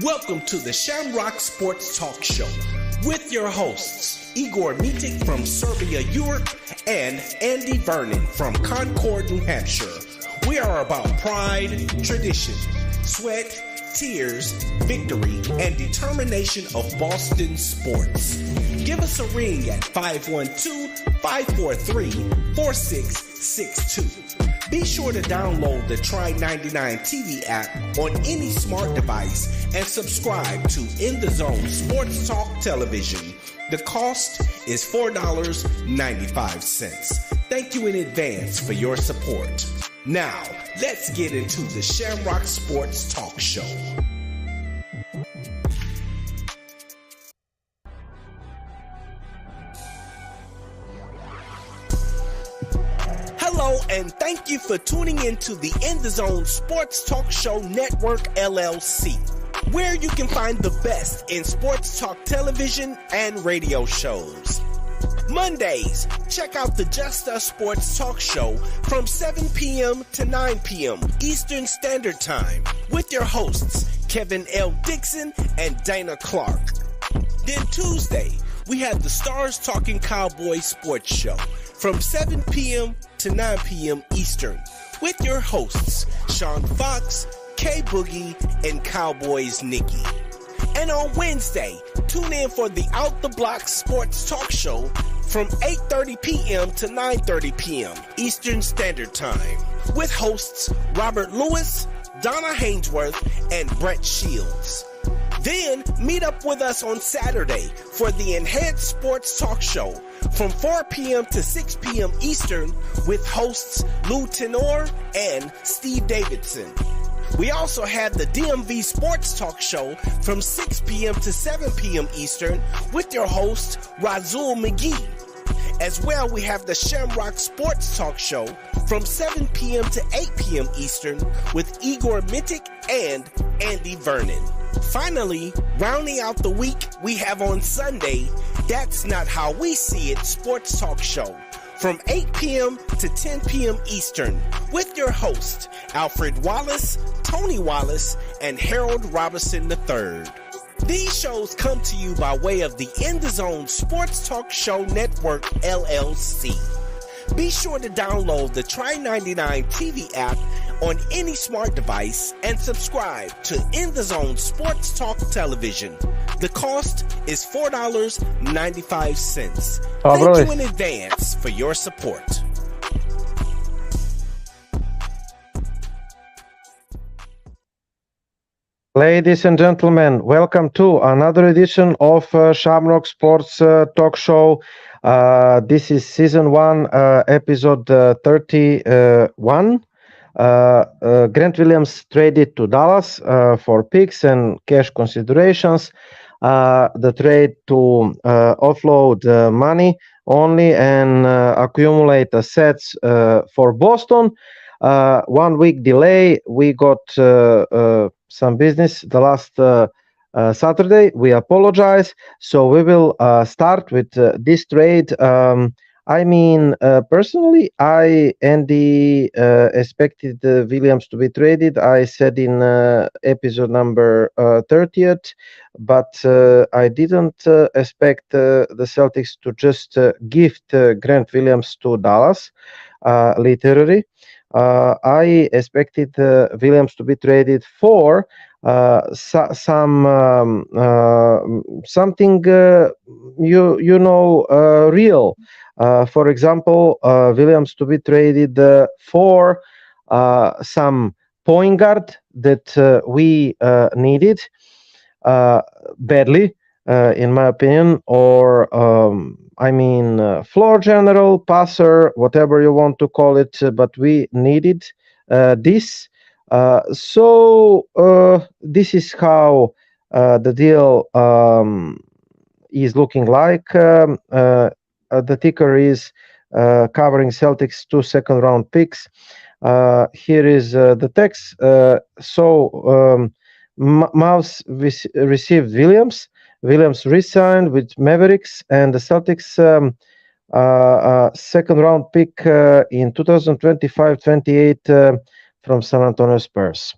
Welcome to the Shamrock Sports Talk Show with your hosts, Igor Mitic from Serbia, Europe, and Andy Vernon from Concord, New Hampshire. We are about pride, tradition, sweat, tears, victory, and determination of Boston sports. Give us a ring at 512-543-4662. Be sure to download the Try 99 TV app on any smart device and subscribe to In the Zone Sports Talk Television. The cost is $4.95. Thank you in advance for your support. Now, let's get into the Shamrock Sports Talk Show. Hello, and thank you for tuning into the In the Zone Sports Talk Show Network, LLC, where you can find the best in sports talk television and radio shows. Mondays, check out the Just Us Sports Talk Show from 7 p.m. to 9 p.m. Eastern Standard Time with your hosts, Kevin L. Dixon and Dana Clark. Then Tuesday, we have the Stars Talking Cowboys Sports Show from 7 p.m. to 9 p.m. Eastern with your hosts, Sean Fox, K Boogie, and Cowboys Nikki. And on Wednesday, tune in for the Out the Block Sports Talk Show from 8:30 p.m. to 9:30 p.m. Eastern Standard Time with hosts Robert Lewis, Donna Hainsworth, and Brett Shields. Then meet up with us on Saturday for the Enhanced Sports Talk Show from 4 p.m. to 6 p.m. Eastern with hosts Lou Tenor and Steve Davidson. We also have the DMV Sports Talk Show from 6 p.m. to 7 p.m. Eastern with your host, Razul McGee. As well, we have the Shamrock Sports Talk Show from 7 p.m. to 8 p.m. Eastern with Igor Mitic and Andy Vernon. Finally, rounding out the week, we have on Sunday, That's Not How We See It Sports Talk Show from 8 p.m. to 10 p.m. Eastern with your host, Alfred Wallace, Tony Wallace, and Harold Robinson III. These shows come to you by way of the In the Zone Sports Talk Show Network, LLC. Be sure to download the Try 99 TV app on any smart device and subscribe to In the Zone Sports Talk Television. The cost is $4.95. Thank you in advance for your support. Ladies and gentlemen, welcome to another edition of Shamrock Sports Talk Show. This is Season 1, Episode 31. Grant Williams traded to Dallas for picks and cash considerations. The trade to offload money only and accumulate assets for Boston. 1 week delay. We got some business the last Saturday. We apologize. So we will start with this trade. Personally, Andy expected Williams to be traded. I said in episode number 30th, but I didn't expect the Celtics to just gift Grant Williams to Dallas, literally. I expected Williams to be traded for something real. For example, Williams to be traded for some point guard that we needed badly, in my opinion, or floor general, passer, whatever you want to call it, but we needed this. So this is how the deal is looking like. The ticker is covering Celtics 2 second-round picks. Here is the text. Mavs received Williams. Williams re-signed with Mavericks, and the Celtics second-round pick in 2025-28 from San Antonio Spurs.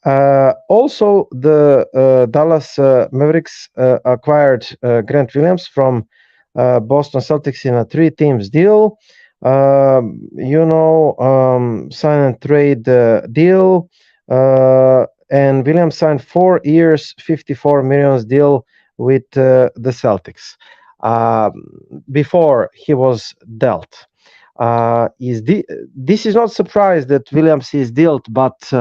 Also, the Dallas Mavericks acquired Grant Williams from Boston Celtics in a three-teams deal. Sign and trade deal. And Williams signed 4 years, 54 million deal with the Celtics before he was dealt. This is not surprise that Williams is dealt, but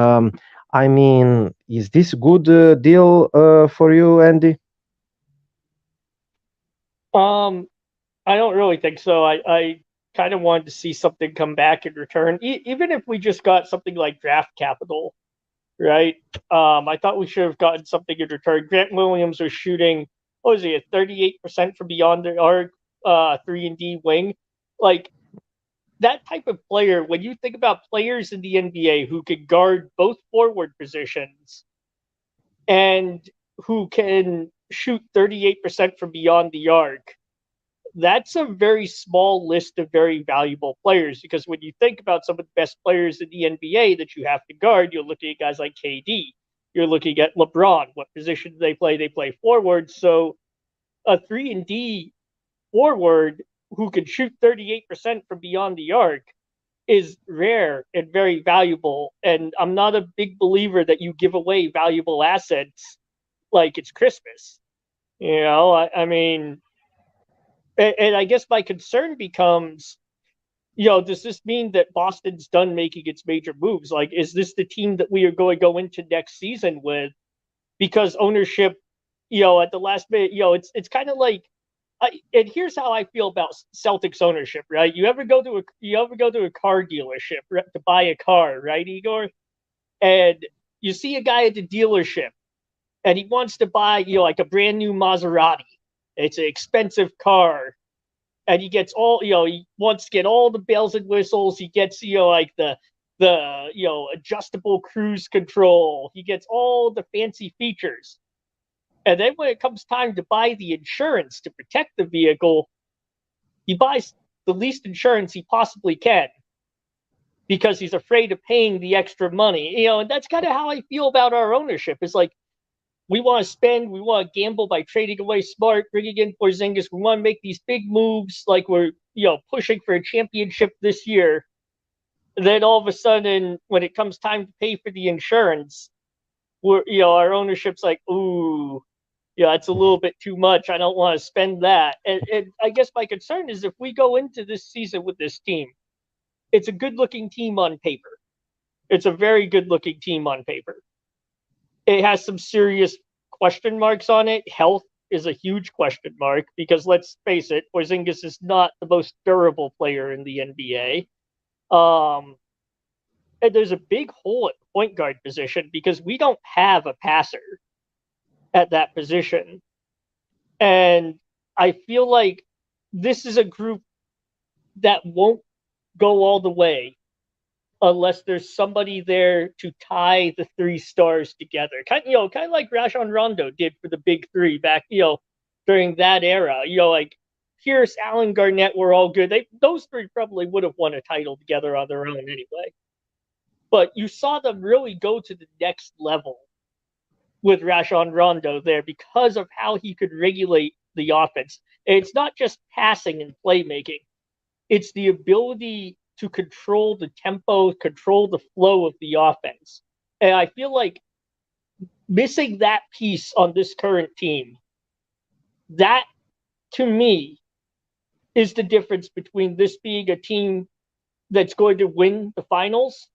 I mean, is this good deal for you, Andy? I don't really think so. I kind of wanted to see something come back in return, even if we just got something like draft capital, right? I thought we should have gotten something in return. Grant Williams was shooting, what was he, at 38% from beyond the arc, 3-and-D wing. Like, that type of player, when you think about players in the NBA who can guard both forward positions and who can shoot 38% from beyond the arc, that's a very small list of very valuable players, because when you think about some of the best players in the NBA that you have to guard, you're looking at guys like KD. You're looking at LeBron. What position do they play? They play forward. So a 3-and-D forward who can shoot 38% from beyond the arc is rare and very valuable. And I'm not a big believer that you give away valuable assets like it's Christmas. I mean, and I guess my concern becomes, does this mean that Boston's done making its major moves? Like, is this the team that we are going to go into next season with? Because ownership, at the last minute, it's kind of like, and here's how I feel about Celtics ownership, right? You ever go to a car dealership to buy a car, right, Igor? And you see a guy at the dealership, and he wants to buy, like a brand new Maserati. It's an expensive car, and he gets all, he wants to get all the bells and whistles. He gets, like the adjustable cruise control. He gets all the fancy features. And then when it comes time to buy the insurance to protect the vehicle, he buys the least insurance he possibly can because he's afraid of paying the extra money. And that's kind of how I feel about our ownership. It's like, we want to spend, we want to gamble by trading away Smart, bringing in Porzingis. We want to make these big moves like we're, pushing for a championship this year. Then all of a sudden, when it comes time to pay for the insurance, our ownership's like, ooh, it's a little bit too much. I don't want to spend that. And I guess my concern is if we go into this season with this team, it's a good-looking team on paper. It's a very good-looking team on paper. It has some serious question marks on it. Health is a huge question mark because, let's face it, Porzingis is not the most durable player in the NBA. And there's a big hole at the point guard position because we don't have a passer at that position. And I feel like this is a group that won't go all the way unless there's somebody there to tie the three stars together. Kind of like Rajon Rondo did for the big three back, during that era. Like Pierce, Allen, Garnett were all good. Those three probably would have won a title together on their own anyway. But you saw them really go to the next level with Rajon Rondo there because of how he could regulate the offense. And it's not just passing and playmaking. It's the ability to control the tempo, control the flow of the offense. And I feel like missing that piece on this current team, that, to me, is the difference between this being a team that's going to win the finals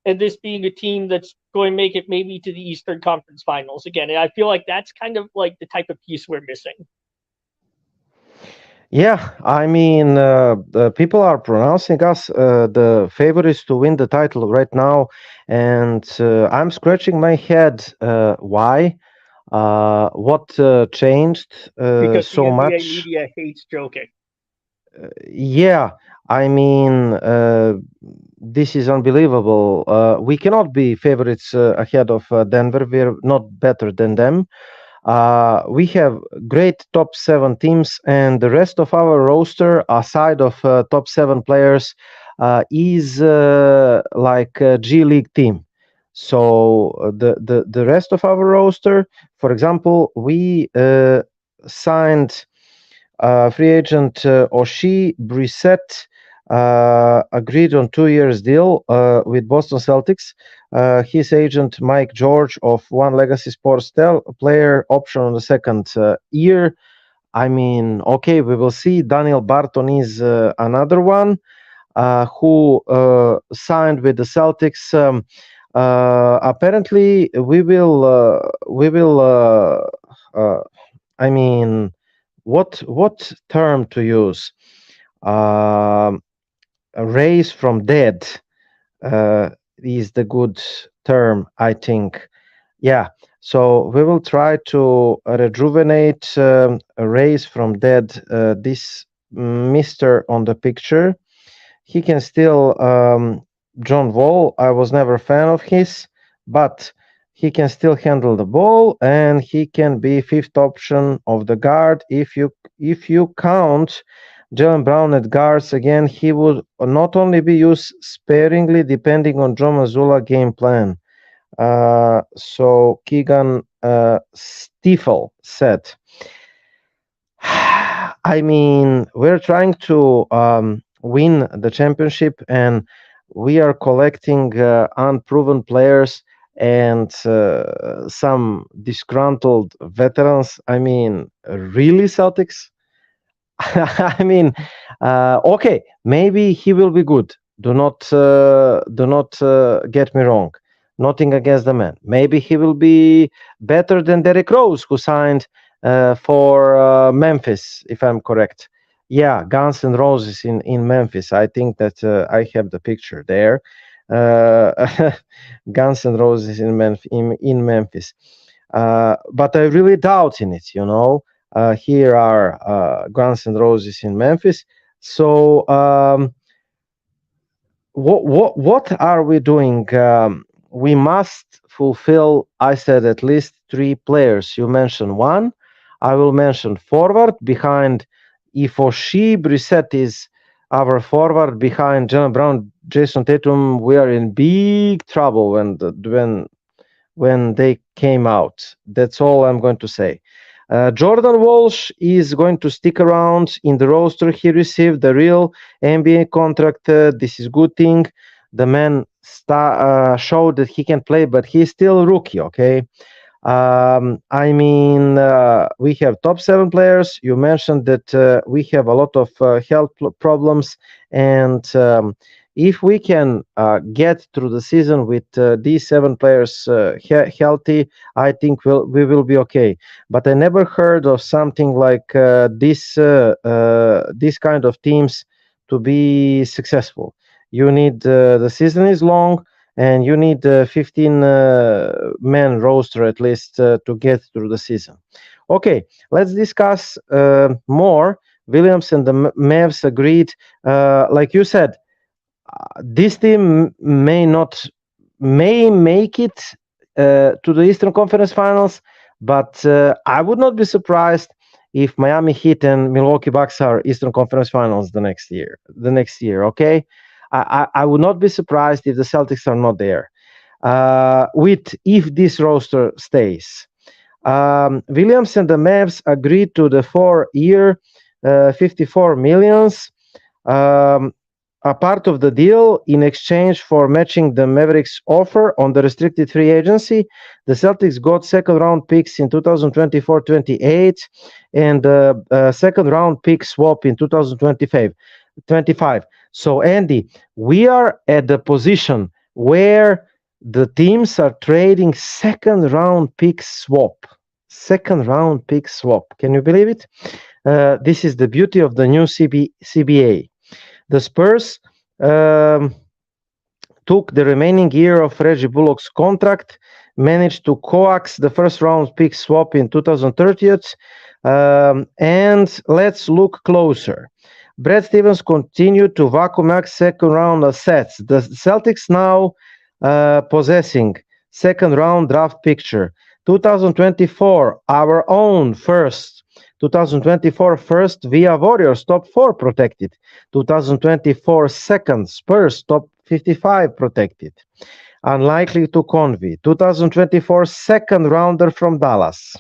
and this being a team that's going to make it maybe to the Eastern Conference Finals again. And I feel like that's kind of like the type of piece we're missing. Yeah, I mean, the people are pronouncing us the favorites to win the title right now, and I'm scratching my head. Why? What changed because so the NBA much? Media hates joking. Yeah, I mean, this is unbelievable. We cannot be favorites ahead of Denver. We're not better than them. We have great top 7 teams, and the rest of our roster, aside of top 7 players, is like a G League team. So the rest of our roster, for example, we signed free agent Oshie Brissett, agreed on 2 years deal with Boston Celtics. His agent Mike George of One Legacy Sports player option on the second year. I mean, okay, we will see. Daniel Barton is another one who signed with the Celtics. Apparently, we will. I mean, what term to use? Raise from dead is the good term, I think. Yeah. So we will try to rejuvenate, raise from dead this Mister on the picture. He can still John Wall. I was never a fan of his, but he can still handle the ball, and he can be fifth option of the guard. If you count Jaylen Brown at guards again, he would not only be used sparingly depending on Joe Mazzulla game plan. So Keegan Stiefel said, I mean, we're trying to win the championship, and we are collecting unproven players and some disgruntled veterans. I mean, really, Celtics? I mean, okay, maybe he will be good. Do not get me wrong. Nothing against the man. Maybe he will be better than Derrick Rose, who signed for Memphis, if I'm correct. Yeah, Guns N' Roses in Memphis. I think that I have the picture there. Guns N' Roses in Memphis. But I really doubt in it, you know. Here are Guns N' Roses in Memphis. So what are we doing? We must fulfill, I said, at least 3 players. You mentioned one. I will mention forward behind. If Oshie Brissett is our forward behind Jaylen Brown, Jason Tatum, we are in big trouble when they came out. That's all I'm going to say. Jordan Walsh is going to stick around in the roster. He received the real NBA contract. This is good thing. The man showed that he can play, but he's still a rookie, okay? I mean, we have top 7 players. You mentioned that we have a lot of health problems, and if we can get through the season with these 7 players healthy, I think we will be okay. But I never heard of something like this kind of teams to be successful. You need the season is long, and you need 15 man roster at least to get through the season. Okay, let's discuss more. Williams and the Mavs agreed. Like you said, this team may make it to the Eastern Conference Finals, but I would not be surprised if Miami Heat and Milwaukee Bucks are Eastern Conference Finals the next year. Okay. I would not be surprised if the Celtics are not there. If this roster stays, Williams and the Mavs agreed to the 4-year, $54 million. A part of the deal in exchange for matching the Mavericks' offer on the restricted free agency. The Celtics got second-round picks in 2024-28 and a second-round pick swap in 2025. So, Andy, we are at the position where the teams are trading second-round pick swap. Second-round pick swap. Can you believe it? This is the beauty of the new CBA. The Spurs took the remaining year of Reggie Bullock's contract, managed to coax the first-round pick swap in 2030. And let's look closer. Brad Stevens continued to vacuum out second-round assets. The Celtics now possessing second-round draft picture. 2024, our own first. 2024 first via Warriors, top 4 protected. 2024 second, Spurs, top 55 protected. unlikely to convey. 2024 second rounder from Dallas.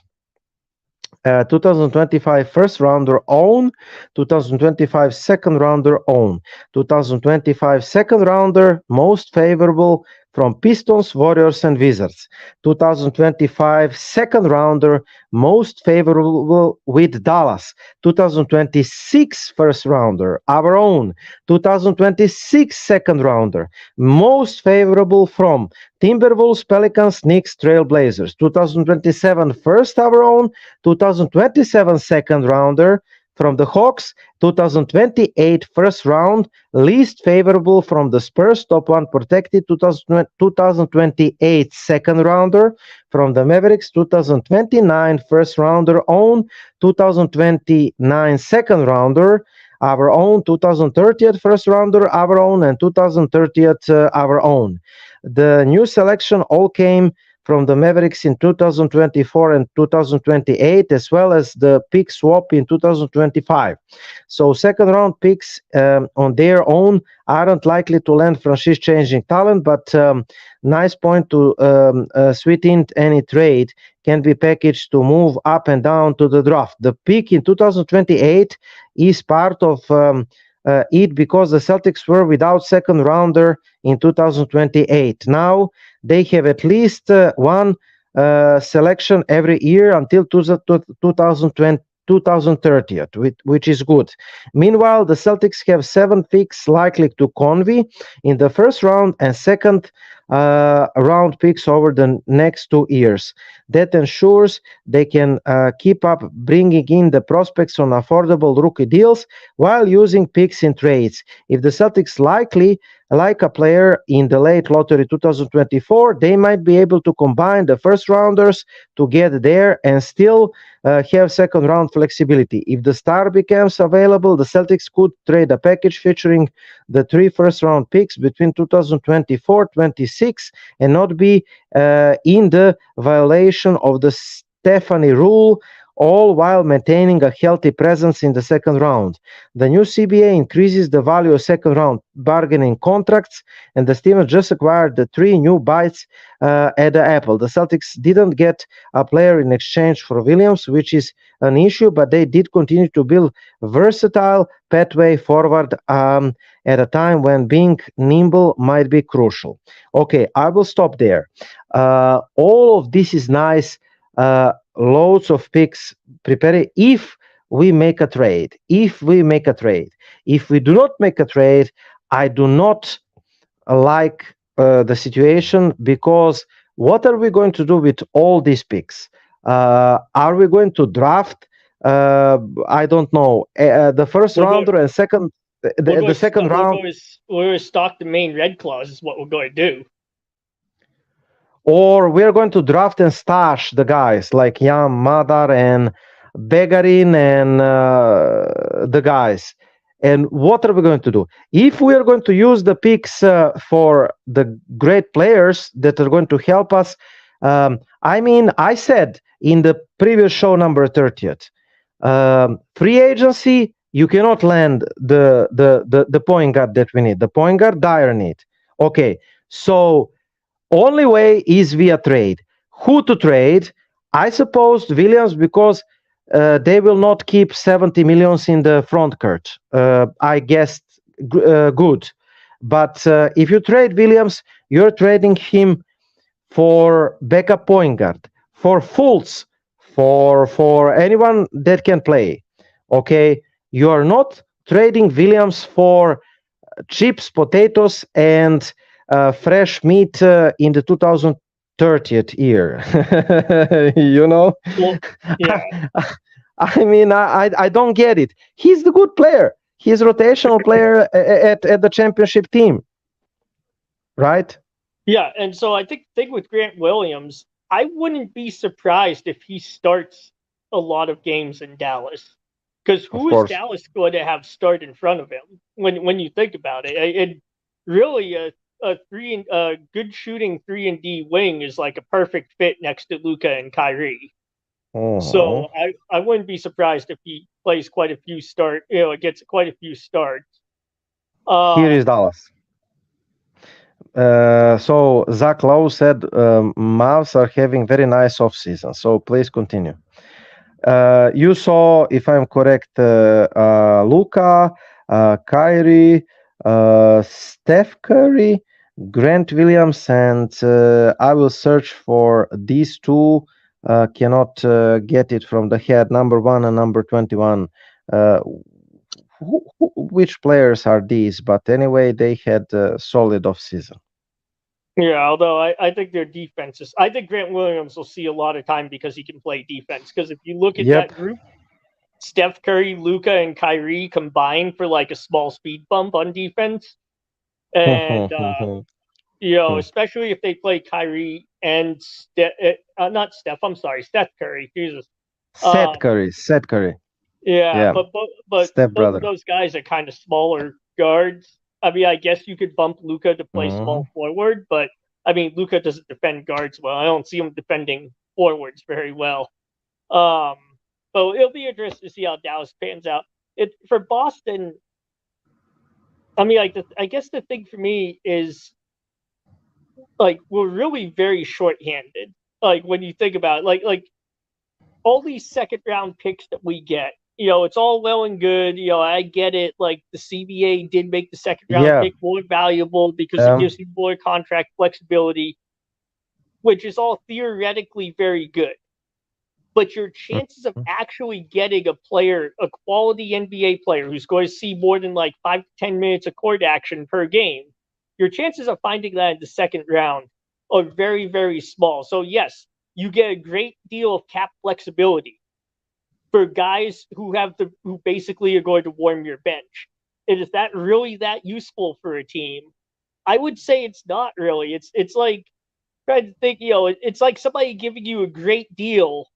2025 first rounder own, 2025 second rounder own, 2025 second rounder most favorable from Pistons, Warriors, and Wizards. 2025 second rounder most favorable with Dallas. 2026 first rounder our own. 2026 second rounder most favorable from Timberwolves, Pelicans, Knicks, Trailblazers. 2027 first our own. 2027 second rounder from the Hawks, 2028 first round, least favorable from the Spurs, top one protected, 2028 second rounder from the Mavericks, 2029 first rounder own, 2029 second rounder, our own, 2030 first rounder, our own, and 2030 our own. The new selection all came from the Mavericks in 2024 and 2028, as well as the pick swap in 2025. So second round picks on their own aren't likely to land franchise-changing talent, but nice point to sweeten any trade can be packaged to move up and down to the draft. The pick in 2028 is part of it because the Celtics were without second rounder in 2028. Now they have at least one selection every year until 2030, which is good. Meanwhile, the Celtics have 7 picks likely to convey in the first round and second round picks over the next 2 years. That ensures they can keep up bringing in the prospects on affordable rookie deals while using picks in trades. If the Celtics likely like a player in the late lottery 2024, they might be able to combine the first rounders to get there and still have second round flexibility. If the star becomes available, the Celtics could trade a package featuring the 3 first round picks between 2024-26 and not be in the violation of the Stephanie rule, all while maintaining a healthy presence in the second round. The new CBA increases the value of second round bargaining contracts, and the Steelers just acquired the 3 new bites at the apple. The Celtics didn't get a player in exchange for Williams, which is an issue, but they did continue to build versatile pathway forward at a time when being nimble might be crucial. Okay, I will stop there. All of this is nice. Loads of picks prepared if we make a trade. If we do not make a trade, I do not like the situation, because what are we going to do with all these picks? Are we going to draft? I don't know. The first rounder and second, the second round. We're going to stock the main red clause is what we're going to do. Or we're going to draft and stash the guys like Jan Madar and Begarin and the guys. And what are we going to do? If we are going to use the picks for the great players that are going to help us, I said in the previous show number 30th, free agency, you cannot land the point guard that we need. The point guard dire need. Okay, so only way is via trade. Who to trade? I suppose Williams, because they will not keep 70 millions in the front court. I guess good. But if you trade Williams, you're trading him for backup point guard, for Fultz, for anyone that can play. Okay, you are not trading Williams for chips, potatoes, and fresh meat in the 2030th year. You know? Well, yeah. I don't get it. He's the good player. He's a rotational player at the championship team. Right? Yeah, and so I think with Grant Williams, I wouldn't be surprised if he starts a lot of games in Dallas. Because who is Dallas going to have start in front of him when you think about it? It really a good shooting 3-and-D wing is like a perfect fit next to Luka and Kyrie. So I wouldn't be surprised if he plays quite a few gets quite a few starts. Here is Dallas. So Zach Lowe said Mavs are having very nice off season. So please continue. You saw, if I'm correct, Luka, Kyrie, Steph Curry, Grant Williams, and I will search for these two. Cannot get it from the head. Number 1 and number 21. Which players are these? But anyway, they had a solid off season. Yeah, although I think their defenses, I think Grant Williams will see a lot of time because he can play defense. Because if you look at that group, Steph Curry, Luka, and Kyrie combined for like a small speed bump on defense. And, especially if they play Kyrie and not Steph, I'm sorry, Steph Curry, Jesus. Seth Curry. Yeah, but both of those guys are kind of smaller guards. I mean, I guess you could bump Luka to play small forward, but I mean, Luka doesn't defend guards well. I don't see him defending forwards very well. So it'll be interesting to see how Dallas pans out. For Boston, I mean, I guess the thing for me is, like, we're really very short-handed. Like, when you think about it, like all these second-round picks that we get, it's all well and good. I get it. Like, the CBA did make the second-round pick more valuable because it gives you more contract flexibility, which is all theoretically very good. But your chances of actually getting a quality NBA player who's going to see more than like 5 to 10 minutes of court action per game, your chances of finding that in the second round are very, very small. So yes, you get a great deal of cap flexibility for guys who basically are going to warm your bench. And is that really that useful for a team? I would say it's not really. It's like, trying to think, it's like somebody giving you a great deal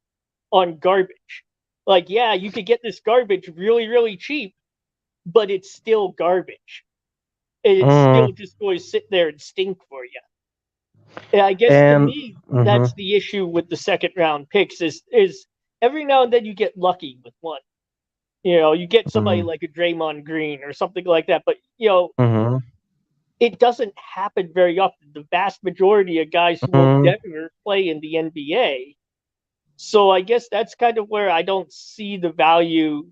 on garbage. Like, yeah, you could get this garbage really, really cheap, but it's still garbage. It's still just going to sit there and stink for you. And I guess to me, that's the issue with the second round picks is every now and then you get lucky with one. You get somebody like a Draymond Green or something like that, but it doesn't happen very often. The vast majority of guys who will never play in the NBA. So I guess that's kind of where I don't see the value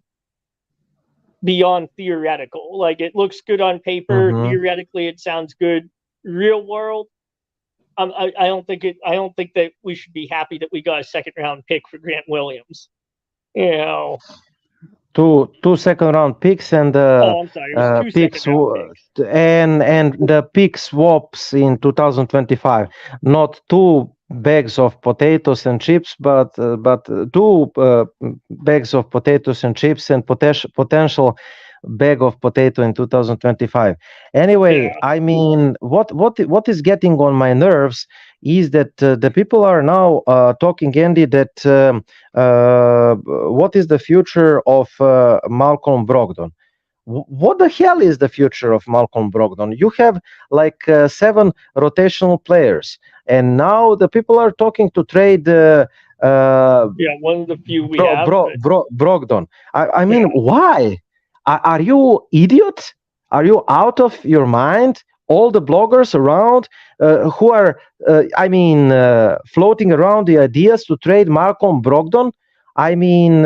beyond theoretical. Like, it looks good on paper. Theoretically, it sounds good. Real world, I don't think that we should be happy that we got a second round pick for Grant Williams. Two second round picks and I'm sorry, it was two picks picks. and the pick swaps in 2025. Not two bags of potatoes and chips, but two bags of potatoes and chips and potential bag of potato in 2025. Anyway, I mean, what is getting on my nerves is that the people are now talking, Andy, that what is the future of Malcolm Brogdon? What the hell is the future of Malcolm Brogdon? You have like 7 rotational players, and now the people are talking to trade. One of the few we have. Brogdon. I mean, why? Are you idiot? Are you out of your mind? All the bloggers around who are, floating around the ideas to trade Malcolm Brogdon. I mean,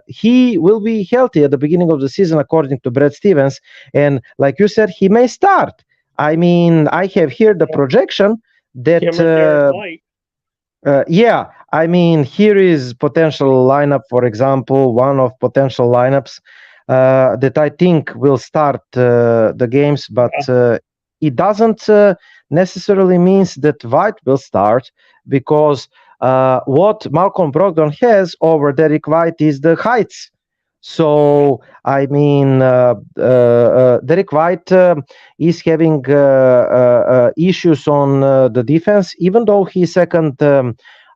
he will be healthy at the beginning of the season, according to Brad Stevens. And like you said, he may start. I mean, I have here the projection that... I mean, here is potential lineup, for example, one of potential lineups that I think will start the games, but it doesn't necessarily means that White will start, because what Malcolm Brogdon has over Derek White is the heights. So, I mean, Derek White is having issues on the defense, even though he's second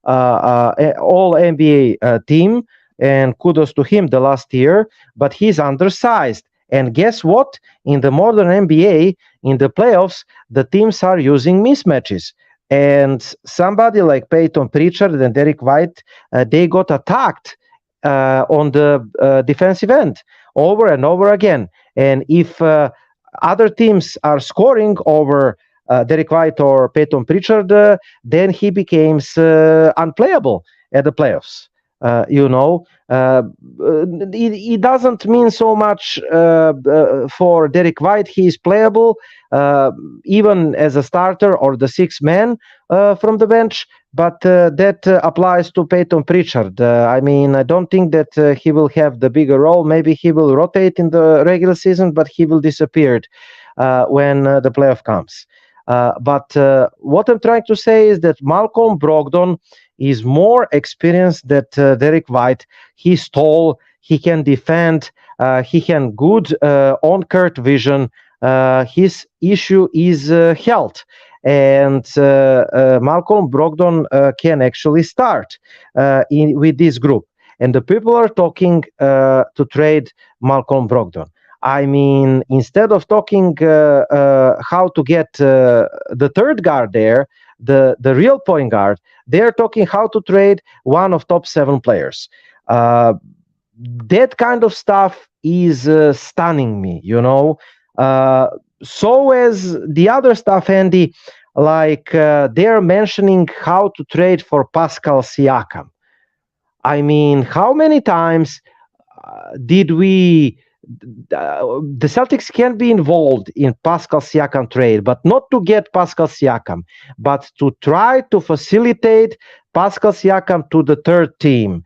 all-NBA team, and kudos to him the last year, but he's undersized. And guess what? In the modern NBA, in the playoffs, the teams are using mismatches. And somebody like Peyton Pritchard and Derek White, they got attacked on the defensive end over and over again. And if other teams are scoring over Derek White or Peyton Pritchard, then he becomes unplayable at the playoffs. It doesn't mean so much for Derek White. He is playable even as a starter or the sixth man from the bench, but that applies to Peyton Pritchard. I don't think that he will have the bigger role. Maybe he will rotate in the regular season, but he will disappear when the playoff comes. But what I'm trying to say is that Malcolm Brogdon is more experienced than Derek White. He's tall, he can defend, he can good on-court vision. His issue is health. And Malcolm Brogdon can actually start with this group. And the people are talking to trade Malcolm Brogdon. Instead of talking how to get the third guard there, the real point guard, they're talking how to trade one of top 7 players. That kind of stuff is stunning me, so as the other stuff, Andy, like they're mentioning how to trade for Pascal Siakam. How many times did we... the Celtics can be involved in Pascal Siakam trade, but not to get Pascal Siakam, but to try to facilitate Pascal Siakam to the third team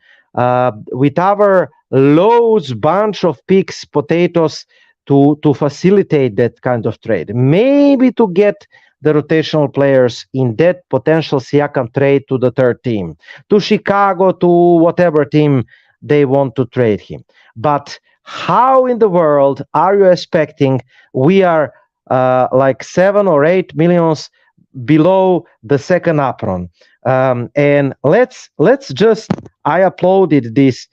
with our loads bunch of picks, potatoes, to facilitate that kind of trade. Maybe to get the rotational players in that potential Siakam trade to the third team, to Chicago, to whatever team they want to trade him. But how in the world are you expecting we are like 7 or 8 millions below the second apron? And let's just, I uploaded this.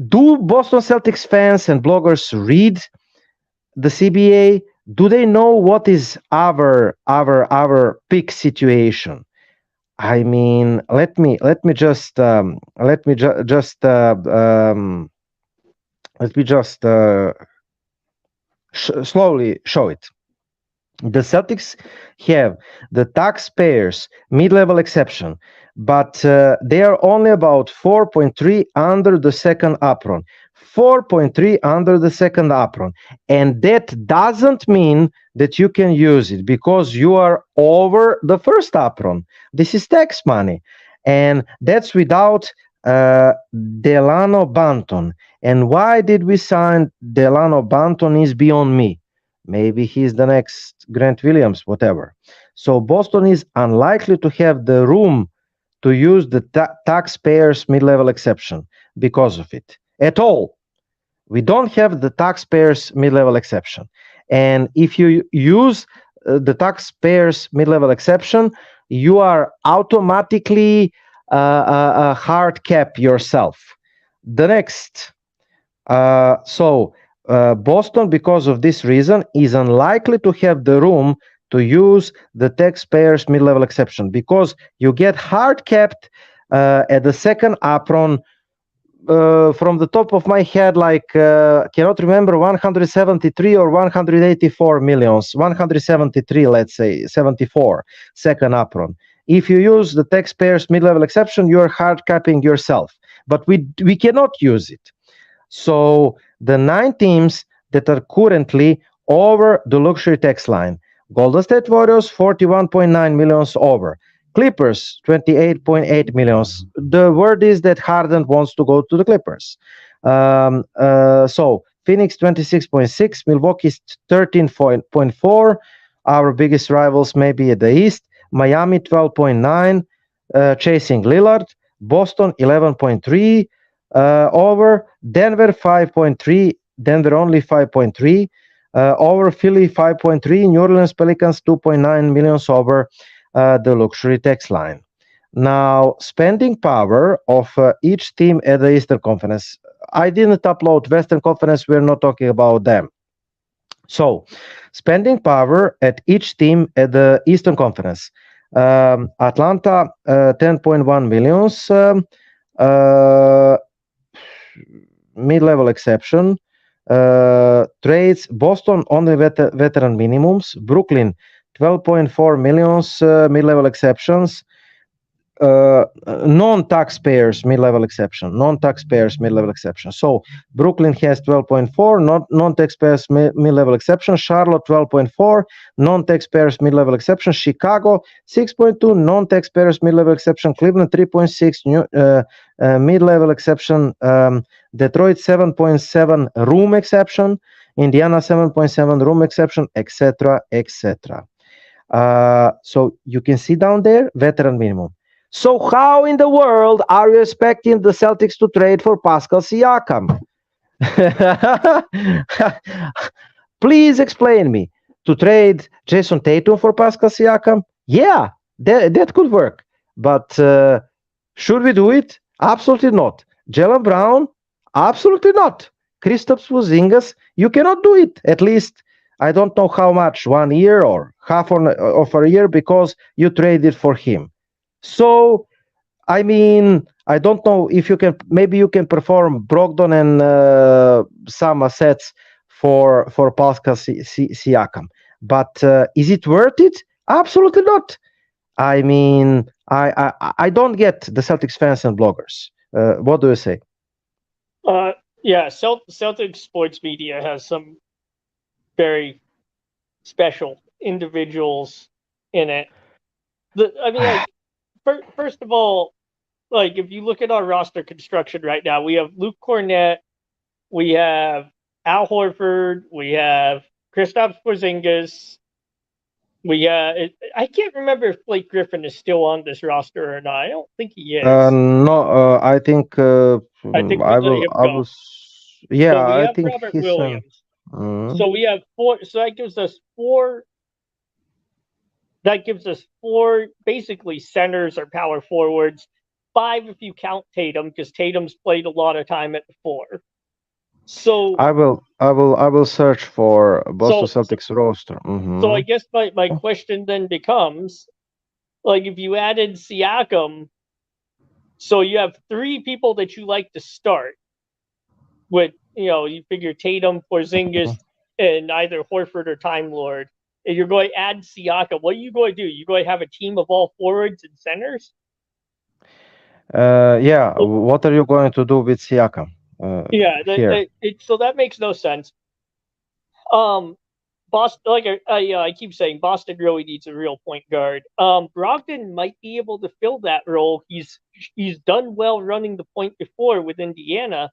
Do Boston Celtics fans and bloggers read the CBA? Do they know what is our pick situation? Let me just slowly show it. The Celtics have the taxpayers mid-level exception, but they are only about 4.3 under the second apron. 4.3 under the second apron. And that doesn't mean that you can use it because you are over the first apron. This is tax money. And that's without Delano Banton. And why did we sign Delano Banton is beyond me. Maybe he's the next Grant Williams, whatever. So Boston is unlikely to have the room to use the taxpayers mid-level exception because of it at all. We don't have the taxpayers mid-level exception. And if you use the taxpayers mid-level exception, you are automatically a hard cap yourself. The next, Boston, because of this reason, is unlikely to have the room to use the taxpayers mid-level exception because you get hard capped at the second apron. From the top of my head, cannot remember 173 or 184 millions. 173, let's say 74 second apron. If you use the taxpayers mid-level exception, you are hard capping yourself. But we cannot use it. So the 9 teams that are currently over the luxury tax line: Golden State Warriors 41.9 millions over. Clippers 28.8 millions. The word is that Harden wants to go to the Clippers. So Phoenix 26.6, Milwaukee 13.4. Our biggest rivals maybe at the East. Miami 12.9, chasing Lillard. Boston 11.3 over. Denver 5.3. Denver only 5.3 over. Philly 5.3. New Orleans Pelicans 2.9 millions over the luxury tax line. Now, spending power of each team at the Eastern Conference. I didn't upload Western Conference. We're not talking about them. So, spending power at each team at the Eastern Conference. Atlanta, 10.1 millions. Mid-level exception. trades. Boston only veteran minimums. Brooklyn 12.4 millions mid-level exceptions. Non-taxpayers mid-level exception. Non-taxpayers mid-level exception. So Brooklyn has 12.4 non-taxpayers mid-level exception. Charlotte 12.4 non-taxpayers mid-level exception. Chicago 6.2 non-taxpayers mid-level exception. Cleveland 3.6 mid-level exception. Detroit 7.7 room exception. Indiana 7.7 room exception, etc., etc. So you can see down there veteran minimum. So how in the world are you expecting the Celtics to trade for Pascal Siakam? Please explain me. To trade Jason Tatum for Pascal Siakam? Yeah, that could work. But should we do it? Absolutely not. Jaylen Brown? Absolutely not. Kristaps Porzingis? You cannot do it. At least I don't know how much, 1 year or half of a year, because you traded for him. So, I mean, I don't know if you can, maybe you can perform Brogdon and some assets for Pascal Siakam. But is it worth it? Absolutely not. I mean, I don't get the Celtics fans and bloggers. What do you say? Yeah, Celtics sports media has some very special individuals in it. I mean, like, first of all, like, if you look at our roster construction right now, we have Luke Cornett, we have Al Horford, we have Kristaps Porzingis, I can't remember if Blake Griffin is still on this roster or not. I don't think he is. No, I think I think we let him go. Yeah, so we I have think Robert he's. Williams. So we have four. So that gives us four. That gives us four basically centers or power forwards. 5 if you count Tatum, because Tatum's played a lot of time at the 4. So I will search for Boston Celtics roster. So I guess my question then becomes, like, if you added Siakam, so you have 3 people that you like to start with, you figure Tatum, Porzingis, and either Horford or Time Lord, and you're going to add Siakam. What are you going to do? You're going to have a team of all forwards and centers? Yeah. What are you going to do with Siakam? So that makes no sense. Boston, like I keep saying, Boston really needs a real point guard. Brogdon might be able to fill that role. He's done well running the point before with Indiana.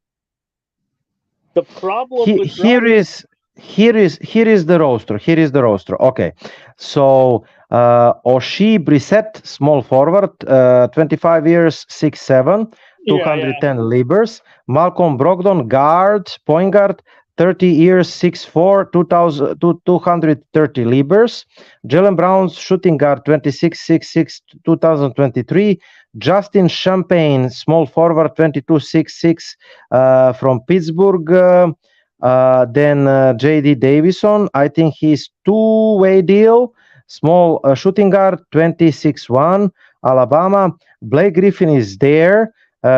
The problem with here is the roster. Here is the roster. Okay, so Oshie Brissett, small forward, 25 years, 6'7", 210 libras. Malcolm Brogdon, guard, point guard, 30 years, 6'4", 230 libras. Jaylen Brown, shooting guard, 26, 6'6", 2023. Justin Champagne, small forward, 22, 6'6", from Pittsburgh. Then J.D. Davison, I think he's two-way deal. Small shooting guard, 26'1", Alabama. Blake Griffin is there.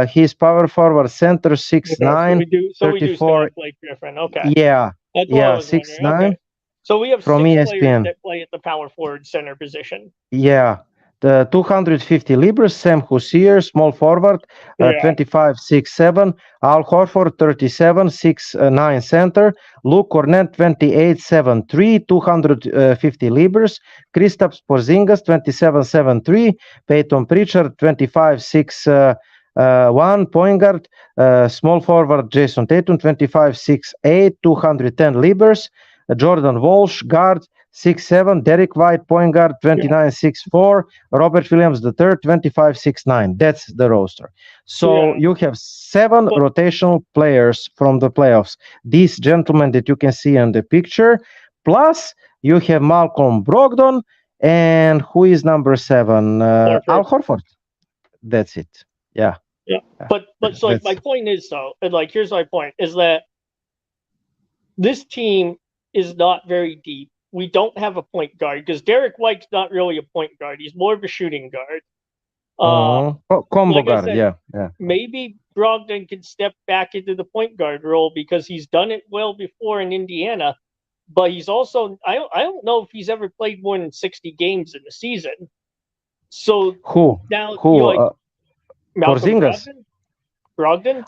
He's power forward, center, 6'9", so we do still have Blake Griffin. Okay. Yeah. That's what I was 6'9". Okay. So we have from 6 ESPN. players that play at the power forward center position. Yeah. The 250 libras, Sam Hussier, small forward, 25, 6'7", Al Horford, 37, 6'9", center, Luke Cornett, 28, 7'3", 250 libras, Kristaps Porzingis, 27, 7'3", Peyton Pritchard, 25, 6'1", point guard, small forward, Jason Tatum, 25, 6'8", 210 libras, Jordan Walsh, guard, 6'7", Derek White, point guard, 29, 6'4", Robert Williams III, 25, 6'9". That's the roster. So you have 7 rotational players from the playoffs. These gentlemen that you can see in the picture, plus you have Malcolm Brogdon, and who is number 7? Al Horford. That's it. Yeah. But so like, my point is, though, and like, here's my point, is that this team is not very deep. We don't have a point guard, because Derek White's not really a point guard. He's more of a shooting guard. Combo guard, yeah. Maybe Brogdon can step back into the point guard role because he's done it well before in Indiana, but he's also I don't know if he's ever played more than 60 games in a season. So Who? now Who? you like Malcolm Porzingis? Brogdon.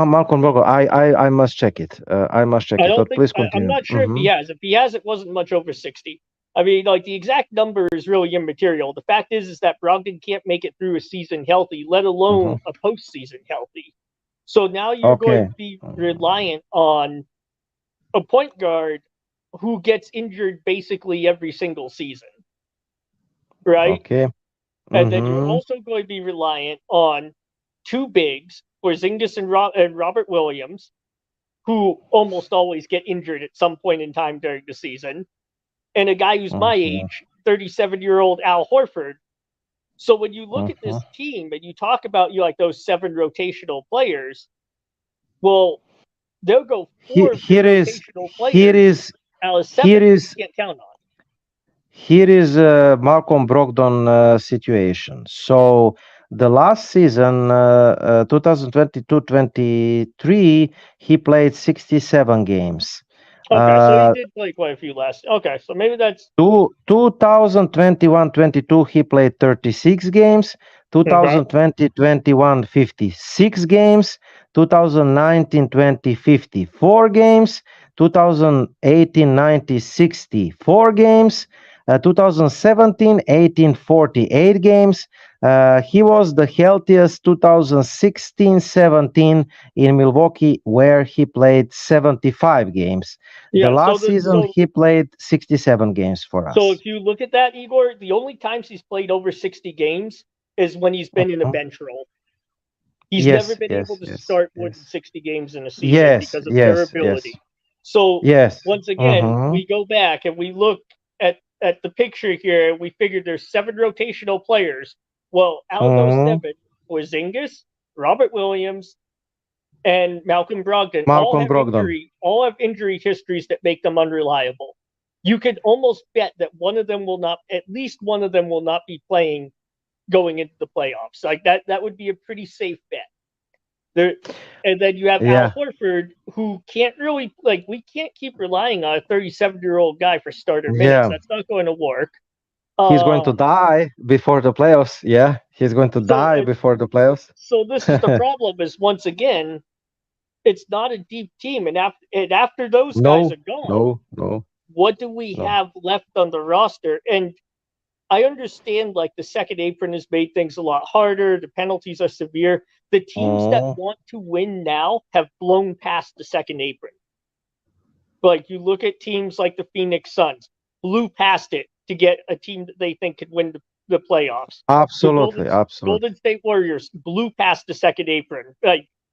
Malcolm Brogdon. I must check it. I must check I it. don't But think please I'm continue. not sure if he has. If he has, it wasn't much over 60. I mean, like the exact number is really immaterial. The fact is that Brogdon can't make it through a season healthy, let alone a postseason healthy. So now you're going Okay. to be reliant on a point guard who gets injured basically every single season, right? Okay. And then you're also going to be reliant on two bigs, Porzingis and Robert Williams, who almost always get injured at some point in time during the season, and a guy who's my age, 37-year-old Al Horford. So when you look at this team and you talk about like those 7 rotational players, well, they'll go 4 of your rotational players. Out of 7, you can't count on. Here is Malcolm Brogdon situation. So the last season, 2022-23, he played 67 games. Okay, so he did play quite a few last. Okay, so maybe that's 2021-22. He played 36 games. 2020-21, 56 games. 2019-20, 54 games. 2018-19, 64 games. 2017-18, 48 games. He was the healthiest 2016-17 in Milwaukee, where he played 75 games. Yeah, the last season, he played 67 games for us. So if you look at that, Igor, the only times he's played over 60 games is when he's been in a bench role. He's never been able to start more than 60 games in a season because of durability. So once again, we go back and we look at the picture here, and we figured there's 7 rotational players. Well, out of those 7, Porzingis, Robert Williams, and Malcolm Brogdon all have injury histories that make them unreliable. You could almost bet that at least one of them will not be playing going into the playoffs. Like that would be a pretty safe bet. And then you have Al Horford, who can't really we can't keep relying on a 37-year-old guy for starter minutes. That's not going to work. He's going to die before the playoffs. Yeah, he's going to die before the playoffs. So this is the problem: is once again, it's not a deep team, and after those guys are gone, what do we have left on the roster? And I understand the second apron has made things a lot harder. The penalties are severe. The teams that want to win now have blown past the second apron. You look at teams like the Phoenix Suns, blew past it to get a team that they think could win the playoffs. Absolutely. Golden State Warriors blew past the second apron.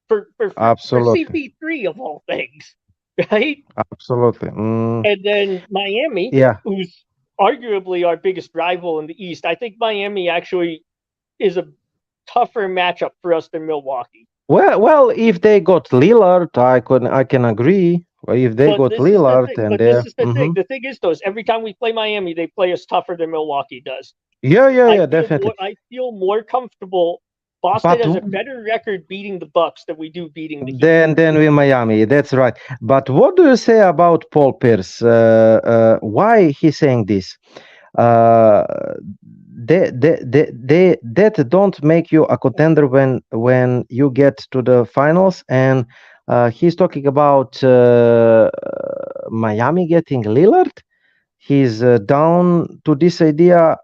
For CP3 of all things, right? Absolutely. And then Miami, who's arguably our biggest rival in the East. I think Miami actually is a tougher matchup for us than Milwaukee. Well, if they got Lillard, I can agree. If they got Lillard, this is the thing. The thing is, though, is every time we play Miami, they play us tougher than Milwaukee does. Definitely. I feel more comfortable. Boston has a better record beating the Bucks than we do beating the Heat. Then with Miami, that's right. But what do you say about Paul Pierce? Why he's saying this? That don't make you a contender when you get to the finals. And he's talking about Miami getting Lillard. He's down to this idea.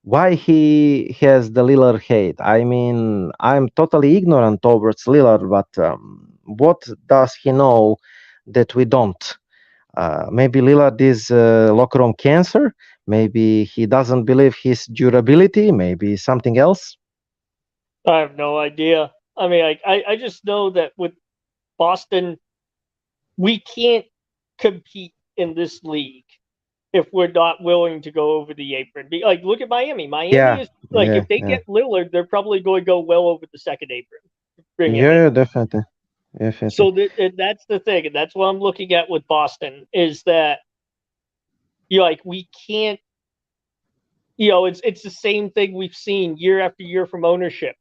Why he has the Lillard hate? I mean, I'm totally ignorant towards Lillard, but what does he know that we don't? Maybe Lillard is locker room cancer. Maybe he doesn't believe his durability. Maybe something else. I have no idea. I mean, I just know that with Boston, we can't compete in this league if we're not willing to go over the apron. Look at Miami. Miami is if they get Lillard, they're probably going to go well over the second apron. Definitely. So that's the thing, and that's what I'm looking at with Boston is that we can't. It's the same thing we've seen year after year from ownership.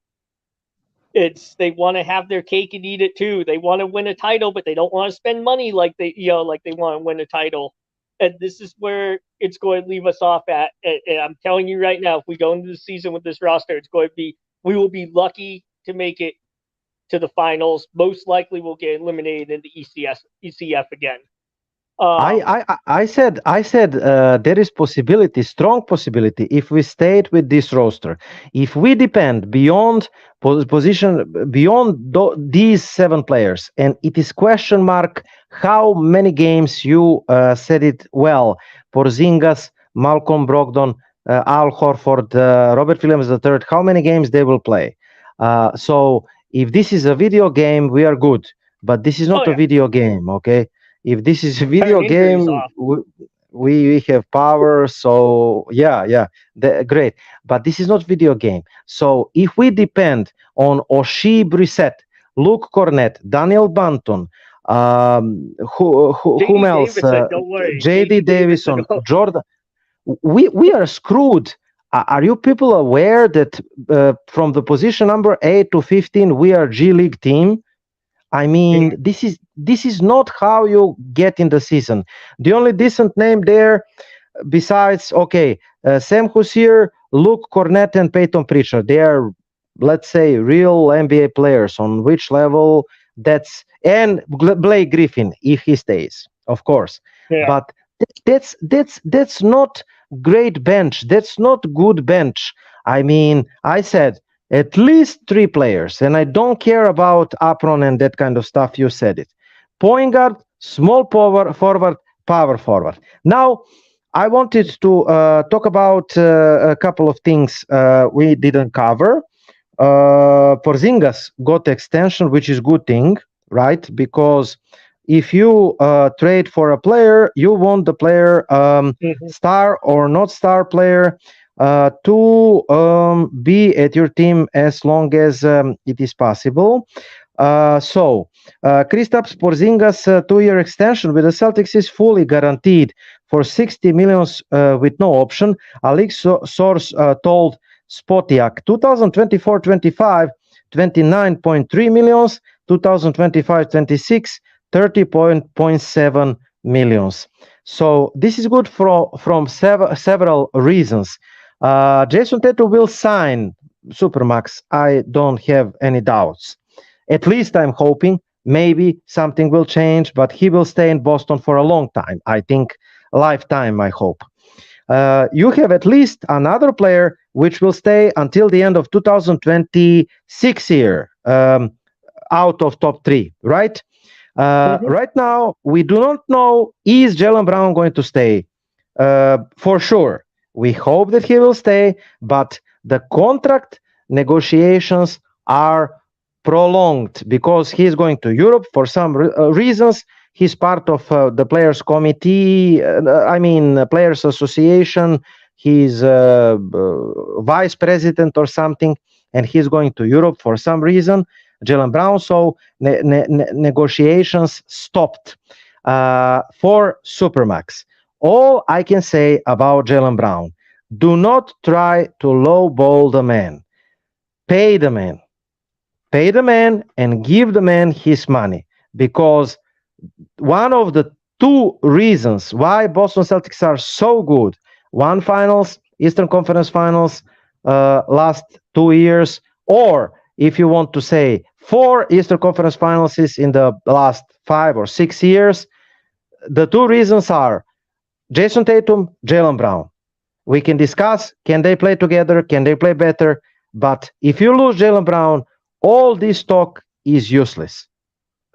They want to have their cake and eat it too. They want to win a title, but they don't want to spend money like they want to win a title. And this is where it's going to leave us off at. And I'm telling you right now, if we go into the season with this roster, we will be lucky to make it to the finals. Most likely, we'll get eliminated in the ECF again. I said there is strong possibility, if we stayed with this roster, if we depend beyond these 7 players, and it is question mark how many games. You said it well. Porzingis, Malcolm Brogdon, Al Horford, Robert Williams III. How many games they will play? So if this is a video game, we are good. But this is not a video game, okay? If this is a video game, we have power. So great. But this is not video game. So if we depend on Oshie Brissett, Luke Cornett, Daniel Banton, whom else? J.D. Davison, Jordan. We are screwed. Are you people aware that from the position number 8 to 15, we are G League team? I mean, this is not how you get in the season. The only decent name there, besides Sam Husseir, Luke Cornett, and Peyton Pritchard, they are, let's say, real NBA players. On which level? And Blake Griffin, if he stays, of course. Yeah. But that's not great bench. That's not good bench. I mean, I said at least 3 players, and I don't care about Apron and that kind of stuff. You said it. Point guard, small power forward, power forward. Now, I wanted to talk about a couple of things we didn't cover. Porzingis got extension, which is good thing, right? Because if you trade for a player, you want the player star or not star player to be at your team as long as it is possible. So Kristaps Porzingis 2-year extension with the Celtics is fully guaranteed for $60 million with no option. A league source told Spotiak 2024-25 $29.3 million, 2025-26 $30.7 million. So this is good from several reasons. Jason Tatum will sign Supermax. I don't have any doubts. At least I'm hoping. Maybe something will change, but he will stay in Boston for a long time. I think a lifetime, I hope. You have at least another player which will stay until the end of 2026 year, out of top 3, right? Right now, we do not know, is Jaylen Brown going to stay? For sure. We hope that he will stay, but the contract negotiations are prolonged because he's going to Europe for some reasons. He's part of the players committee, players association. He's vice president or something, and he's going to Europe for some reason, Jaylen Brown. So negotiations stopped for Supermax. All I can say about Jaylen Brown, do not try to lowball the man. Pay the man. Pay the man and give the man his money. Because one of the 2 reasons why Boston Celtics are so good, 1 finals, Eastern Conference Finals, last 2 years, or if you want to say 4 Eastern Conference Finals in the last 5 or 6 years, the 2 reasons are Jason Tatum, Jaylen Brown. We can discuss, can they play together? Can they play better? But if you lose Jaylen Brown, all this talk is useless.